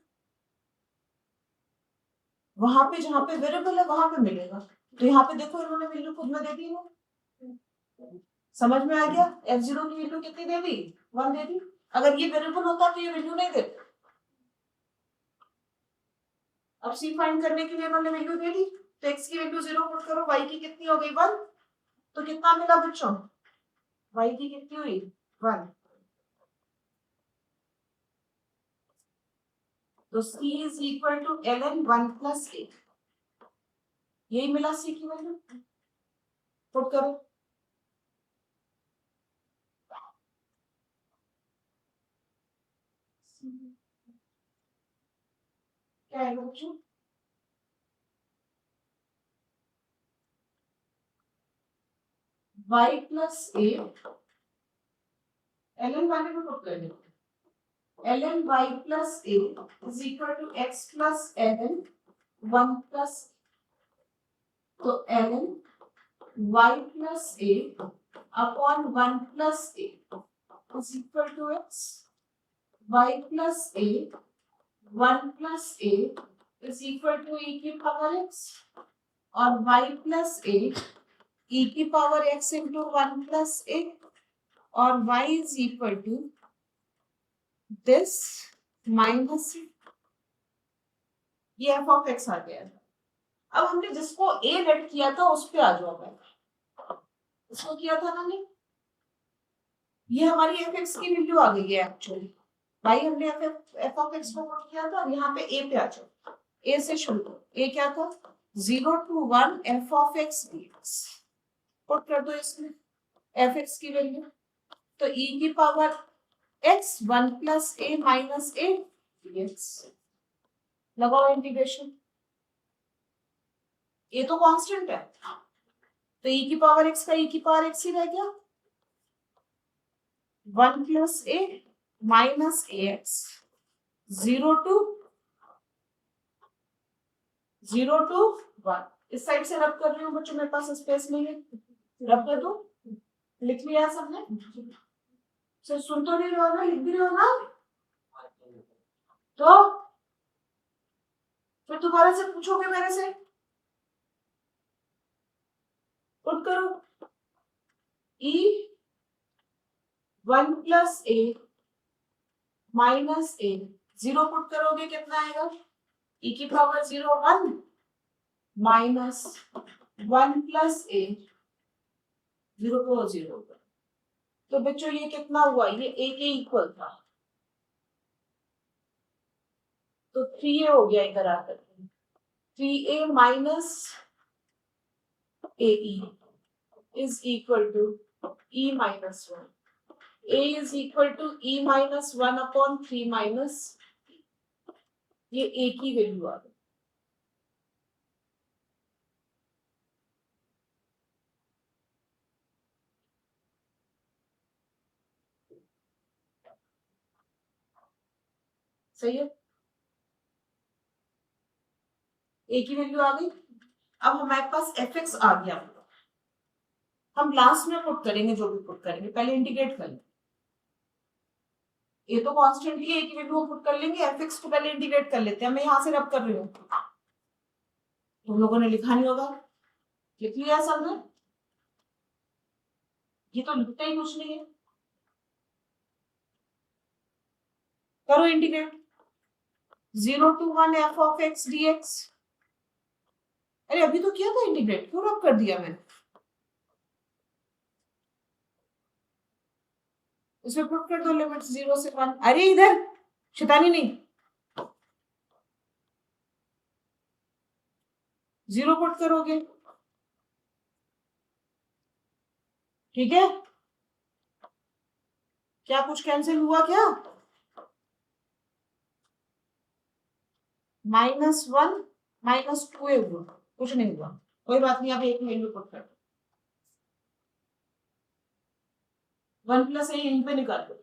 S1: वहां पे जहां पे वेरिएबल है वहां पे मिलेगा, तो यहाँ पे देखो इन्होंने वैल्यू खुद में दे दी है। समझ में आ गया, f0 की वैल्यू कितनी दे दी, 1 दे दी। अगर ये वेरिएबल होता तो ये वैल्यू नहीं देते। अब सी फाइंड करने के लिए इन्होंने वैल्यू दे दी, तो x की वैल्यू 0 पुट करो, y की कितनी हो गई 1, तो कितना मिला बच्चों, y की कितनी हुई 1। तो c is equal to ln 1 plus a, यही मिला c की वैल्यू, पुट करो। क्या है बच्चों, y प्लस a ln वाले में पुट कर दो, ln y plus a is equal to x plus ln 1 plus, तो ln y plus a upon 1 plus a is equal to x, y plus a 1 plus a is equal to e की power x, और y plus a e की power x into 1 plus a, और y is equal to this minus, ये f of x आ गया। अब हमने जिसको a लेट किया था उस पे आ जाओ, इसको किया था ना, नहीं ये हमारी f(x) की वैल्यू आ गई है एक्चुअली, भाई हमने f ऑफ x को पुट किया था, यहाँ पे a पे आ जाओ, a से शुरू करो, a क्या था 0 to 1 f of x dx, put कर दो इसमें f(x) की वैल्यू, तो e की power x 1 plus a minus a dx, लगाओ इंटीग्रेशन, ये तो कांस्टेंट है, तो e की पावर x का e की पावर x ही रह गया, 1 plus a minus ax, 0 to 1। इस साइड से रब कर रही हूँ बच्चों, मेरे पास स्पेस नहीं है, रब कर दो, लिख लिया सबने, सर सुन तो नहीं रहे हो ना, लिख भी रहे हो ना, तो फिर दोबारा से पूछोगे मेरे से, पुट करो e 1 plus a minus a, 0 put करोगे कितना आएगा, e की पावर 0 1 माइनस 1 प्लस a, 0 को 0, तो बच्चों ये कितना हुआ, ये a के इक्वल था, तो 3a हो गया इधर आकर, 3a minus ae is equal to e minus 1, a is equal to e minus 1 upon 3 minus, ये a की वैल्यू आ गई, सही है, a की वैल्यू आ गई। अब हमारे पास fx आ गया, हम लास्ट में पुट करेंगे, जो भी पुट करेंगे पहले इंटीग्रेट कर लेंगे, ये तो कांस्टेंट ही है, a की वैल्यू पुट कर लेंगे, fx को पहले इंटीग्रेट कर लेते हैं, मैं यहाँ से रब कर रही हूँ, तुम लोगों ने लिखा नहीं होगा, लिख लिया सबने, ये तो लिखता ही कुछ नहीं है, करो integrate, 0 to 1 f of x dx, अरे अभी तो किया था इंटीग्रेट, क्यों रब कर दिया मैंने, इसमें पुट कर दो लिमिट 0 से 1, अरे इधर शैतानी नहीं, 0 पुट करोगे, ठीक है, क्या कुछ कैंसिल हुआ क्या, -1 -2 हुआ, कुछ नहीं हुआ, कोई बात नहीं, आप एक वैल्यू पुट कर दो, 1 प्लस a यहीं पे निकाल दो,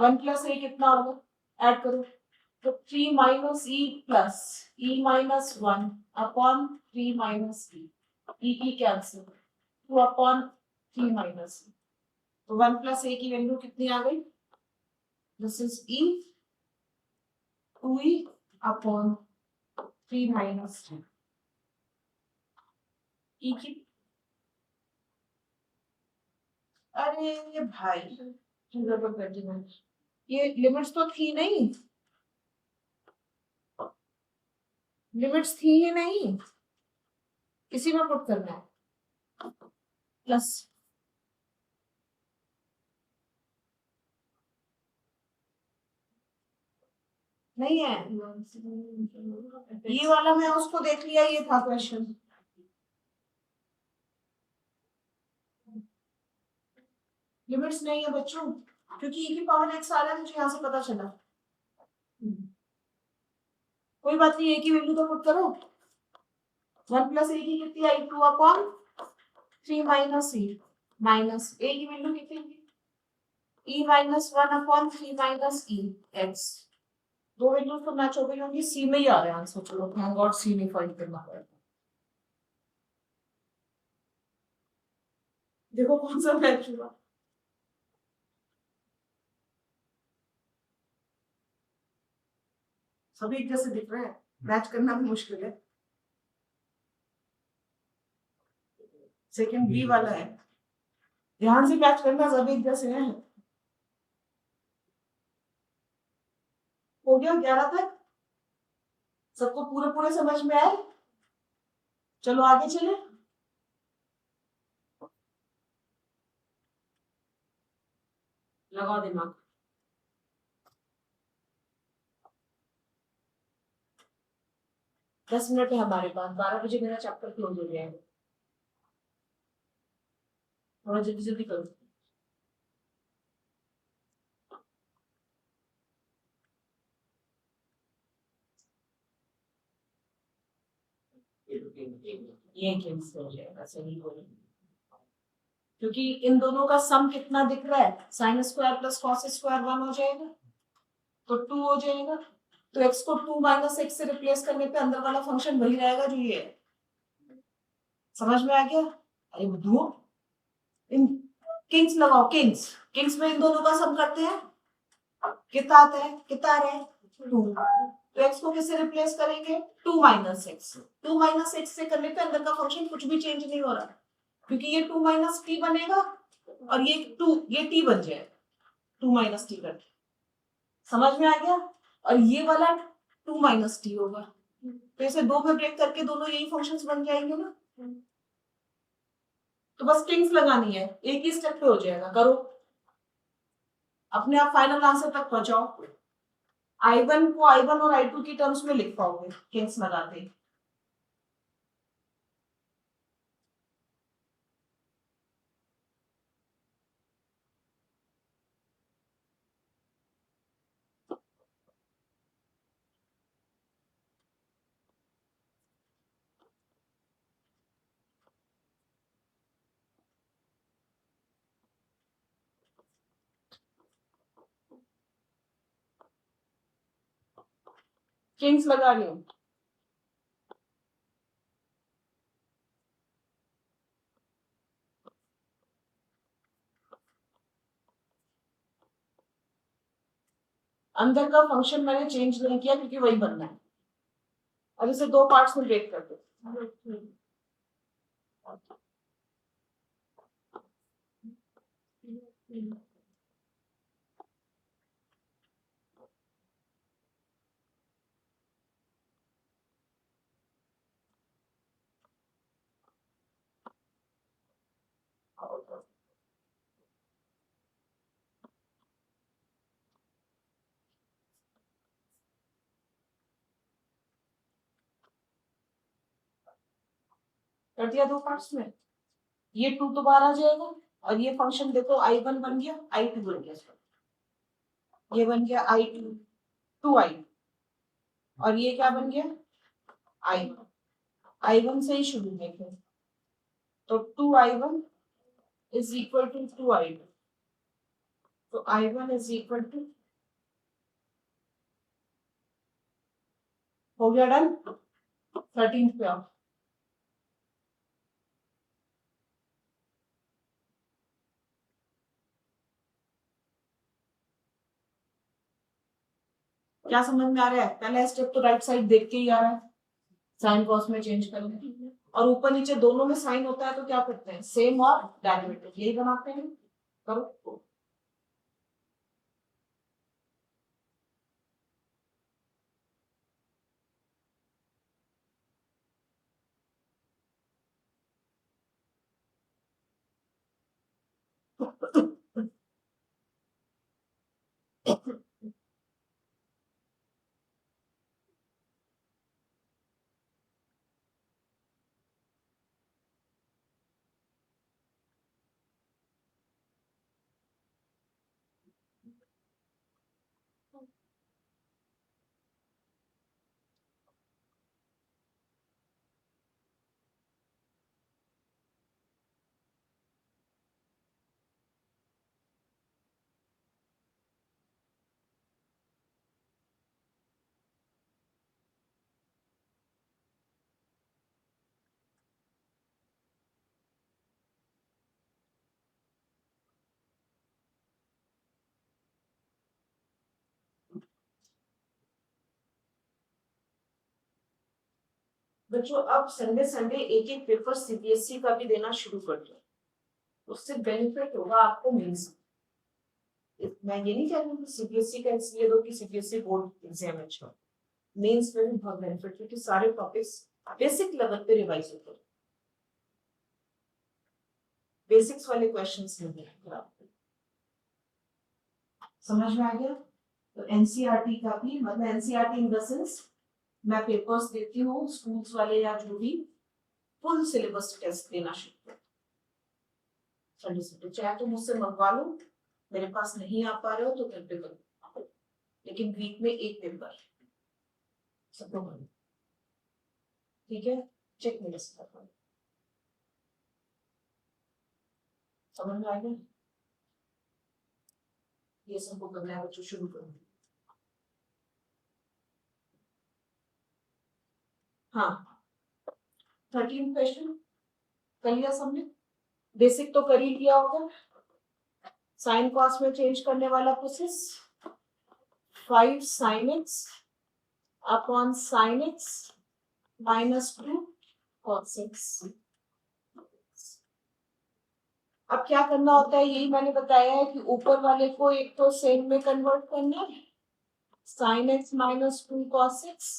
S1: 1 प्लस a कितना होगा, ऐड करो, तो 3 minus e plus e minus 1 upon 3 minus e की कैंसिल, 2 अपॉन 3 माइनस e, तो 1 प्लस a की वैल्यू कितनी आ गई, this is e 2e upon 3 minus e की, अरे ये भाई ये लिमिट्स तो थी नहीं, लिमिट्स थी ही नहीं, इसी में पुट करना है प्लस नहीं है ये वाला, मैं उसको देख लिया, ये था क्वेश्चन। लिमिट्स नहीं है बच्चों, क्योंकि e की पावर x आ रहा है, मुझे यहाँ से पता चला। कोई बात नहीं, a की वैल्यू तो पुट करो। 1 प्लस a की कितनी आई, 2 upon 3 minus e, minus a की वैल्यू कितनी थी, e minus 1 upon 3 minus e x। दो वैल्यूज तो मैच हो गई होंगी, सी में ही आ रहा है आंसर। चलो थैंक गॉड सी नहीं फाइंड करना पड़ेगा। देखो कौन सा मैच हुआ। सभी एक जैसे दिख रहे हैं, मैच करना भी मुश्किल है। सेकंड बी वाला है, ध्यान से मैच करना, सभी एक जैसे हैं। हो गया 11 तक, सबको पूरे पूरे समझ में आए। चलो आगे चले। लगाओ दिमाग। 10 मिनट है हमारे पास, 12 बजे मेरा चैप्टर क्लोज हो जाएगा। थोड़ा जल्दी जल्दी करो। ये कैंसिल हो जाएगा, सही बोले, क्योंकि इन दोनों का सम कितना दिख रहा है, sine square plus cos square 1 हो जाएगा, तो 2 हो जाएगा। तो x को 2 माइनस एक्स से रिप्लेस करने पे अंदर वाला फंक्शन वही रहेगा जो ये है। समझ में आ गया? अरे बुद्धू, इन किंग्स लगाओ, किंग्स। किंग्स में इन दोनों का सम करते हैं, कितना आता है, कितना आ रहा है, 2। तो x को किससे रिप्लेस करेंगे, 2 माइनस एक्स। 2 माइनस एक्स से करने पे अंदर का फंक्शन कुछ भी चेंज नहीं हो रहा, क्योंकि ये 2 माइनस टी बनेगा और ये टी बन जाएगा, 2 माइनस टी करके। समझ में आ गया? और ये वाला 2 माइनस टी होगा, तो इसे 2 में ब्रेक करके दोनों यही फंक्शंस बन जाएंगे ना। तो बस किंग्स लगानी है, एक ही स्टेप पे हो जाएगा, करो अपने आप फाइनल आंसर तक पहुंचाओ। I1 को I1 और I2 की टर्म्स में लिख पाओगे किंग्स लगाते। किंग्स लगा रही हूँ। अंदर का फंक्शन मैंने चेंज नहीं किया क्योंकि वही बनना है। अब इसे 2 पार्ट्स में ब्रेक कर दो। कर दिया 2 पार्ट्स में। ये 2 तो बाहर आ जाएगा, और ये फंक्शन देखो I1 बन गया, I2 बन गया, ये बन गया I2 2I, और ये क्या बन गया, I1। I1 से ही शुरू देखें, तो 2I1 is equal to 2I2, तो I1 इज इक्वल टू, हो गया डन। 13 पे आओ। क्या समझ में आ रहा है? पहला स्टेप तो राइट साइड देख के ही आ रहा है, साइन कॉस में चेंज करने, और ऊपर नीचे दोनों में साइन होता है तो क्या करते हैं, सेम और डेरिवेटिव यही बनाते हैं। करो। बच्चों अब संडे संडे एक एक पेपर सीबीएसई का भी देना शुरू कर दो, उससे बेनिफिट होगा आपको मेंस। मैं ये नहीं कह रही हूँ कि सीबीएसई का इसलिए दो कि सीबीएसई बोर्ड एग्जाम अच्छा, मेंस में भी बहुत बेनिफिट, क्योंकि सारे टॉपिक्स बेसिक लेवल पे रिवाइज होते हैं, बेसिक्स वाले क्वेश्चंस नहीं है। समझ में आ गया? तो एनसीईआरटी का भी मतलब एनसीईआरटी इन द सेंस मैं पेपर्स देती हूँ स्कूल्स वाले या जो भी, फुल सिलेबस टेस्ट देना शुरू कर संडे संडे, चाहे तो मुझसे मंगवा लो, मेरे पास नहीं आ पा रहे हो तो घर पे करो, लेकिन वीक में एक पेपर सबको करो, ठीक है? चेक मेरे से करवा, समझ में आ गया? ये सबको करना है बच्चों, शुरू करो। हाँ 13 क्वेश्चन कर लिया सबने, बेसिक तो कर ही लिया होगा। साइन कॉस में चेंज करने वाला process 5 sin x upon sin x minus 2 cos x। अब क्या करना होता है यही मैंने बताया है कि ऊपर वाले को एक तो सेम में कन्वर्ट करना है, sin x minus 2 cos x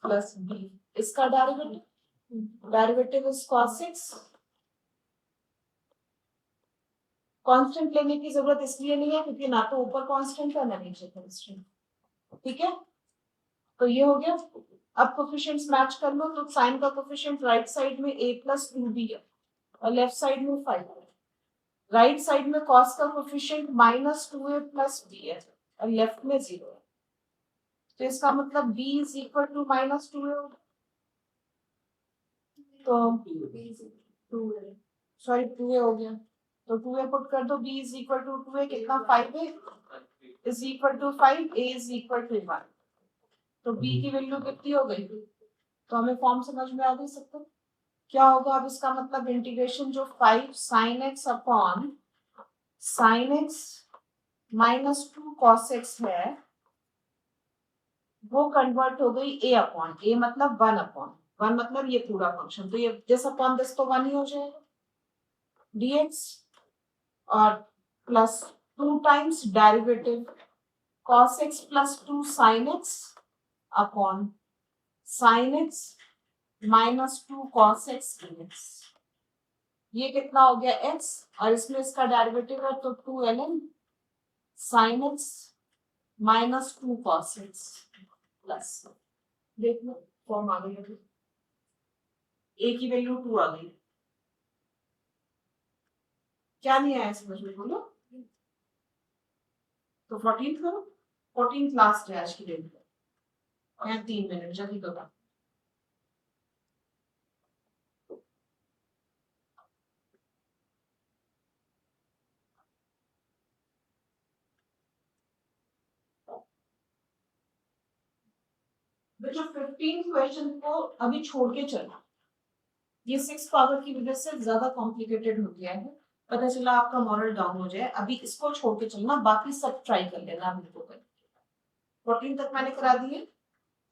S1: plus b, इसका derivative is cos x। Constant लेने की जरूरत इसलिए नहीं है क्योंकि ना तो ऊपर कांस्टेंट है ना नीचे कांस्टेंट, ठीक है? तो ये हो गया। अब कोफिशिएंट्स मैच कर लो, तो साइन का कोफिशिएंट राइट साइड में a प्लस 2b है और लेफ्ट साइड में 5 है। राइट साइड में cos का coefficient minus 2a plus b है और लेफ्ट में 0 है, तो इसका मतलब b is equal to minus 2a, तो 2a हो गया, तो 2a पुट कर दो, b is equal to 2a कितना 5a is equal to 5, a is equal to 1, तो b की वैल्यू कितनी हो गई? तो हमें फॉर्म समझ में आ गई सबको? क्या होगा अब इसका मतलब इंटीग्रेशन जो 5 sin x upon sin x minus 2 cos x है वो कन्वर्ट हो गई a अपॉन a मतलब 1 अपॉन 1 मतलब ये पूरा फंक्शन, तो ये दिस अपॉन दिस तो 1 ही हो जाएगा dx और plus 2 times derivative cos x plus 2 sin x upon sin x minus 2 cos x dx। ये कितना हो गया x और इसमें इसका डेरिवेटिव है तो 2ln sin x minus 2 cos x plus, देख लो फॉर्म आ गई है, a की वैल्यू 2 आ गई। क्या नहीं आया समझ में बोलो? तो 14th करो, 14th लास्ट है आज की डेट में, 3 मिनट जल्दी करो। बच्चों 15 क्वेश्चन को अभी छोड़ के चलना, ये 6 पावर की वजह से ज्यादा कॉम्प्लिकेटेड हो गया है, पता चला आपका मॉरल डाउन हो जाए, अभी इसको छोड़ के चलना, बाकी सब ट्राई कर लेना अभी को कर। 14 तक मैंने करा दिए,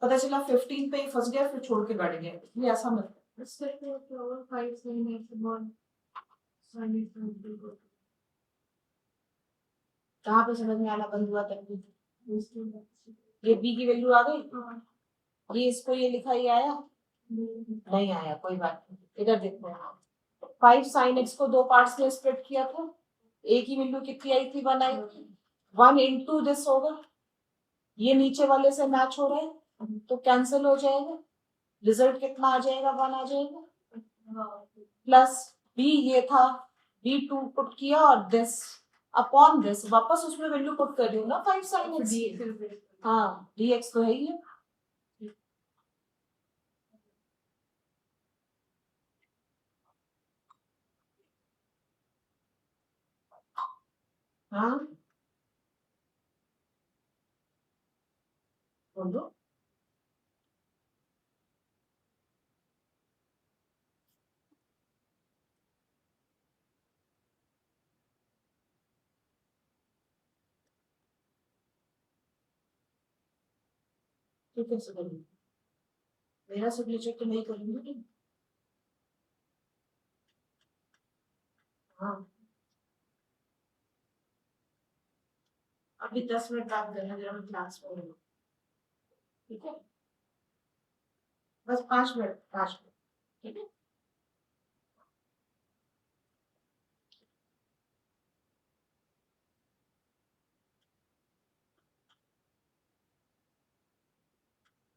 S1: पता चला 15 पे ही फंस गया फिर छोड़ के बैठ गया, ये ऐसा मत। कहाँ पे समझ में आना बंद हुआ तक? ये बी की वैल्यू आ गई, ये इसको ये लिखा ही आया नहीं आया, कोई बात नहीं, इधर देखो 5 sin x को दो पार्ट्स में स्प्लिट किया था, a की वैल्यू कितनी आई थी 1 आई, 1 इंटू दिस होगा, ये नीचे वाले से मैच हो रहा है तो कैंसिल हो जाएगा, रिजल्ट कितना आ जाएगा 1 आ जाएगा, प्लस b ये था b2 पुट किया और दिस अपॉन दिस, वापस उसमें वैल्यू पुट कर रही हूँ ना 5 sin x, हाँ dx तो है ही है। हाँ बोलो, तो कैसे करूँ? मेरा सिग्नेचर तो नहीं करूंगी। हाँ अभी 10 मिनट बात करना, जरा मैं क्लास में हूँ, ठीक है? बस 5 मिनट, 5 मिनट, ठीक है?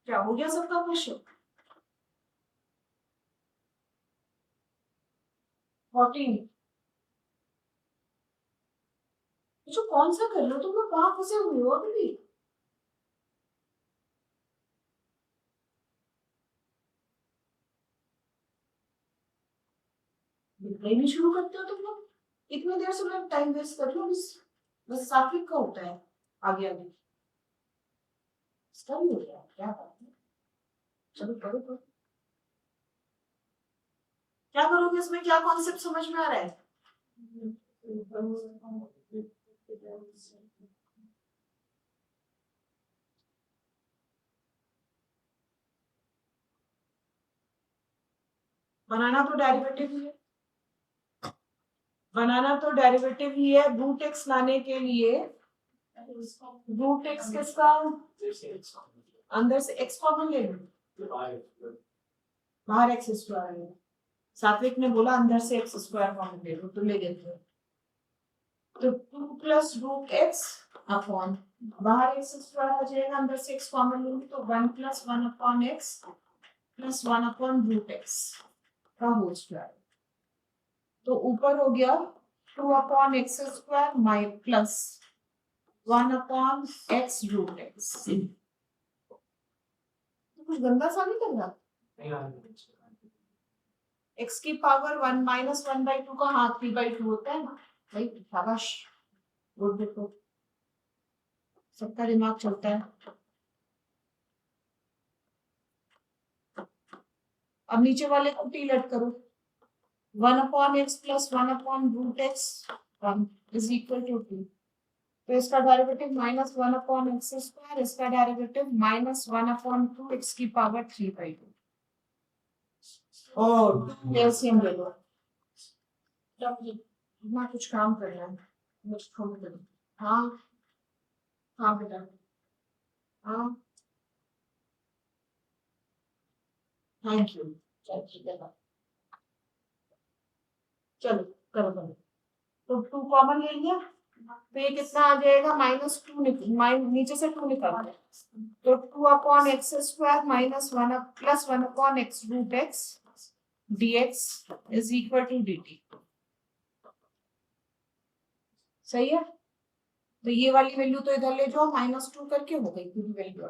S1: क्या हो गया सबका क्वेश्चन? 14। जो कौन सा कर लो तुम लोग, कहाँ फंसे हुए हो अभी भी? बिल्कुल नहीं शुरू करते हो तुम लोग, इतनी देर से मैं टाइम वेस्ट कर रही हूँ, बस सात्विक का होता है आगे आगे। इसका भी हो गया, क्या बात है? चलो करो करो। क्या करोगे इसमें, क्या कॉन्सेप्ट समझ में आ रहा है? बनाना तो डेरिवेटिव ही है, बनाना तो डेरिवेटिव ही है। रूट एक्स लाने के लिए रूट एक्स किसका, अंदर से एक्स कॉमन ले लो, बाहर एक्स स्क्वायर है। सात्विक ने बोला अंदर से एक्स स्क्वायर कॉमन ले लो, तो ले लेते हो। तो 2 प्लस रूट एक्स अपॉन, बाहर एक्स स्क्वायर आ जाएगा, अंदर से एक्स कॉमन लूंगी तो 1 plus 1 upon x plus 1 upon root x का होल स्क्वायर। तो ऊपर हो गया 2 अपॉन एक्स स्क्वायर माइ plus 1 upon x root x. कुछ गंदा सा नहीं लग रहा? एक्स की पावर 1 माइनस 1/2 का हाथ 3/2 होता है ना भाई, शाबाश, गुड। देखो सबका दिमाग चलता है। अब नीचे वाले को टी लेट करो, 1 upon x plus 1 upon root x 1 is equal to 2। तो इसका derivative minus 1 upon x square, इसका डेरिवेटिव माइनस 1 अपॉन 2 एक्स की पावर 3/2। और 2 एलसीएम ले लो। ना कुछ काम करना है, मुझे छोड़ दो। हाँ हाँ बेटा, हाँ थैंक यू। चल ठीक है, चलो करो करो। तो 2 कॉमन ले लिया, तो ये कितना आ जाएगा, -2 नीचे से 2 निकाल दो, तो 2 upon x square minus 1 plus 1 upon x root x dx is equal to dt। सही है? तो ये वाली वैल्यू तो इधर ले जाओ, -2 करके हो गई पूरी वैल्यू।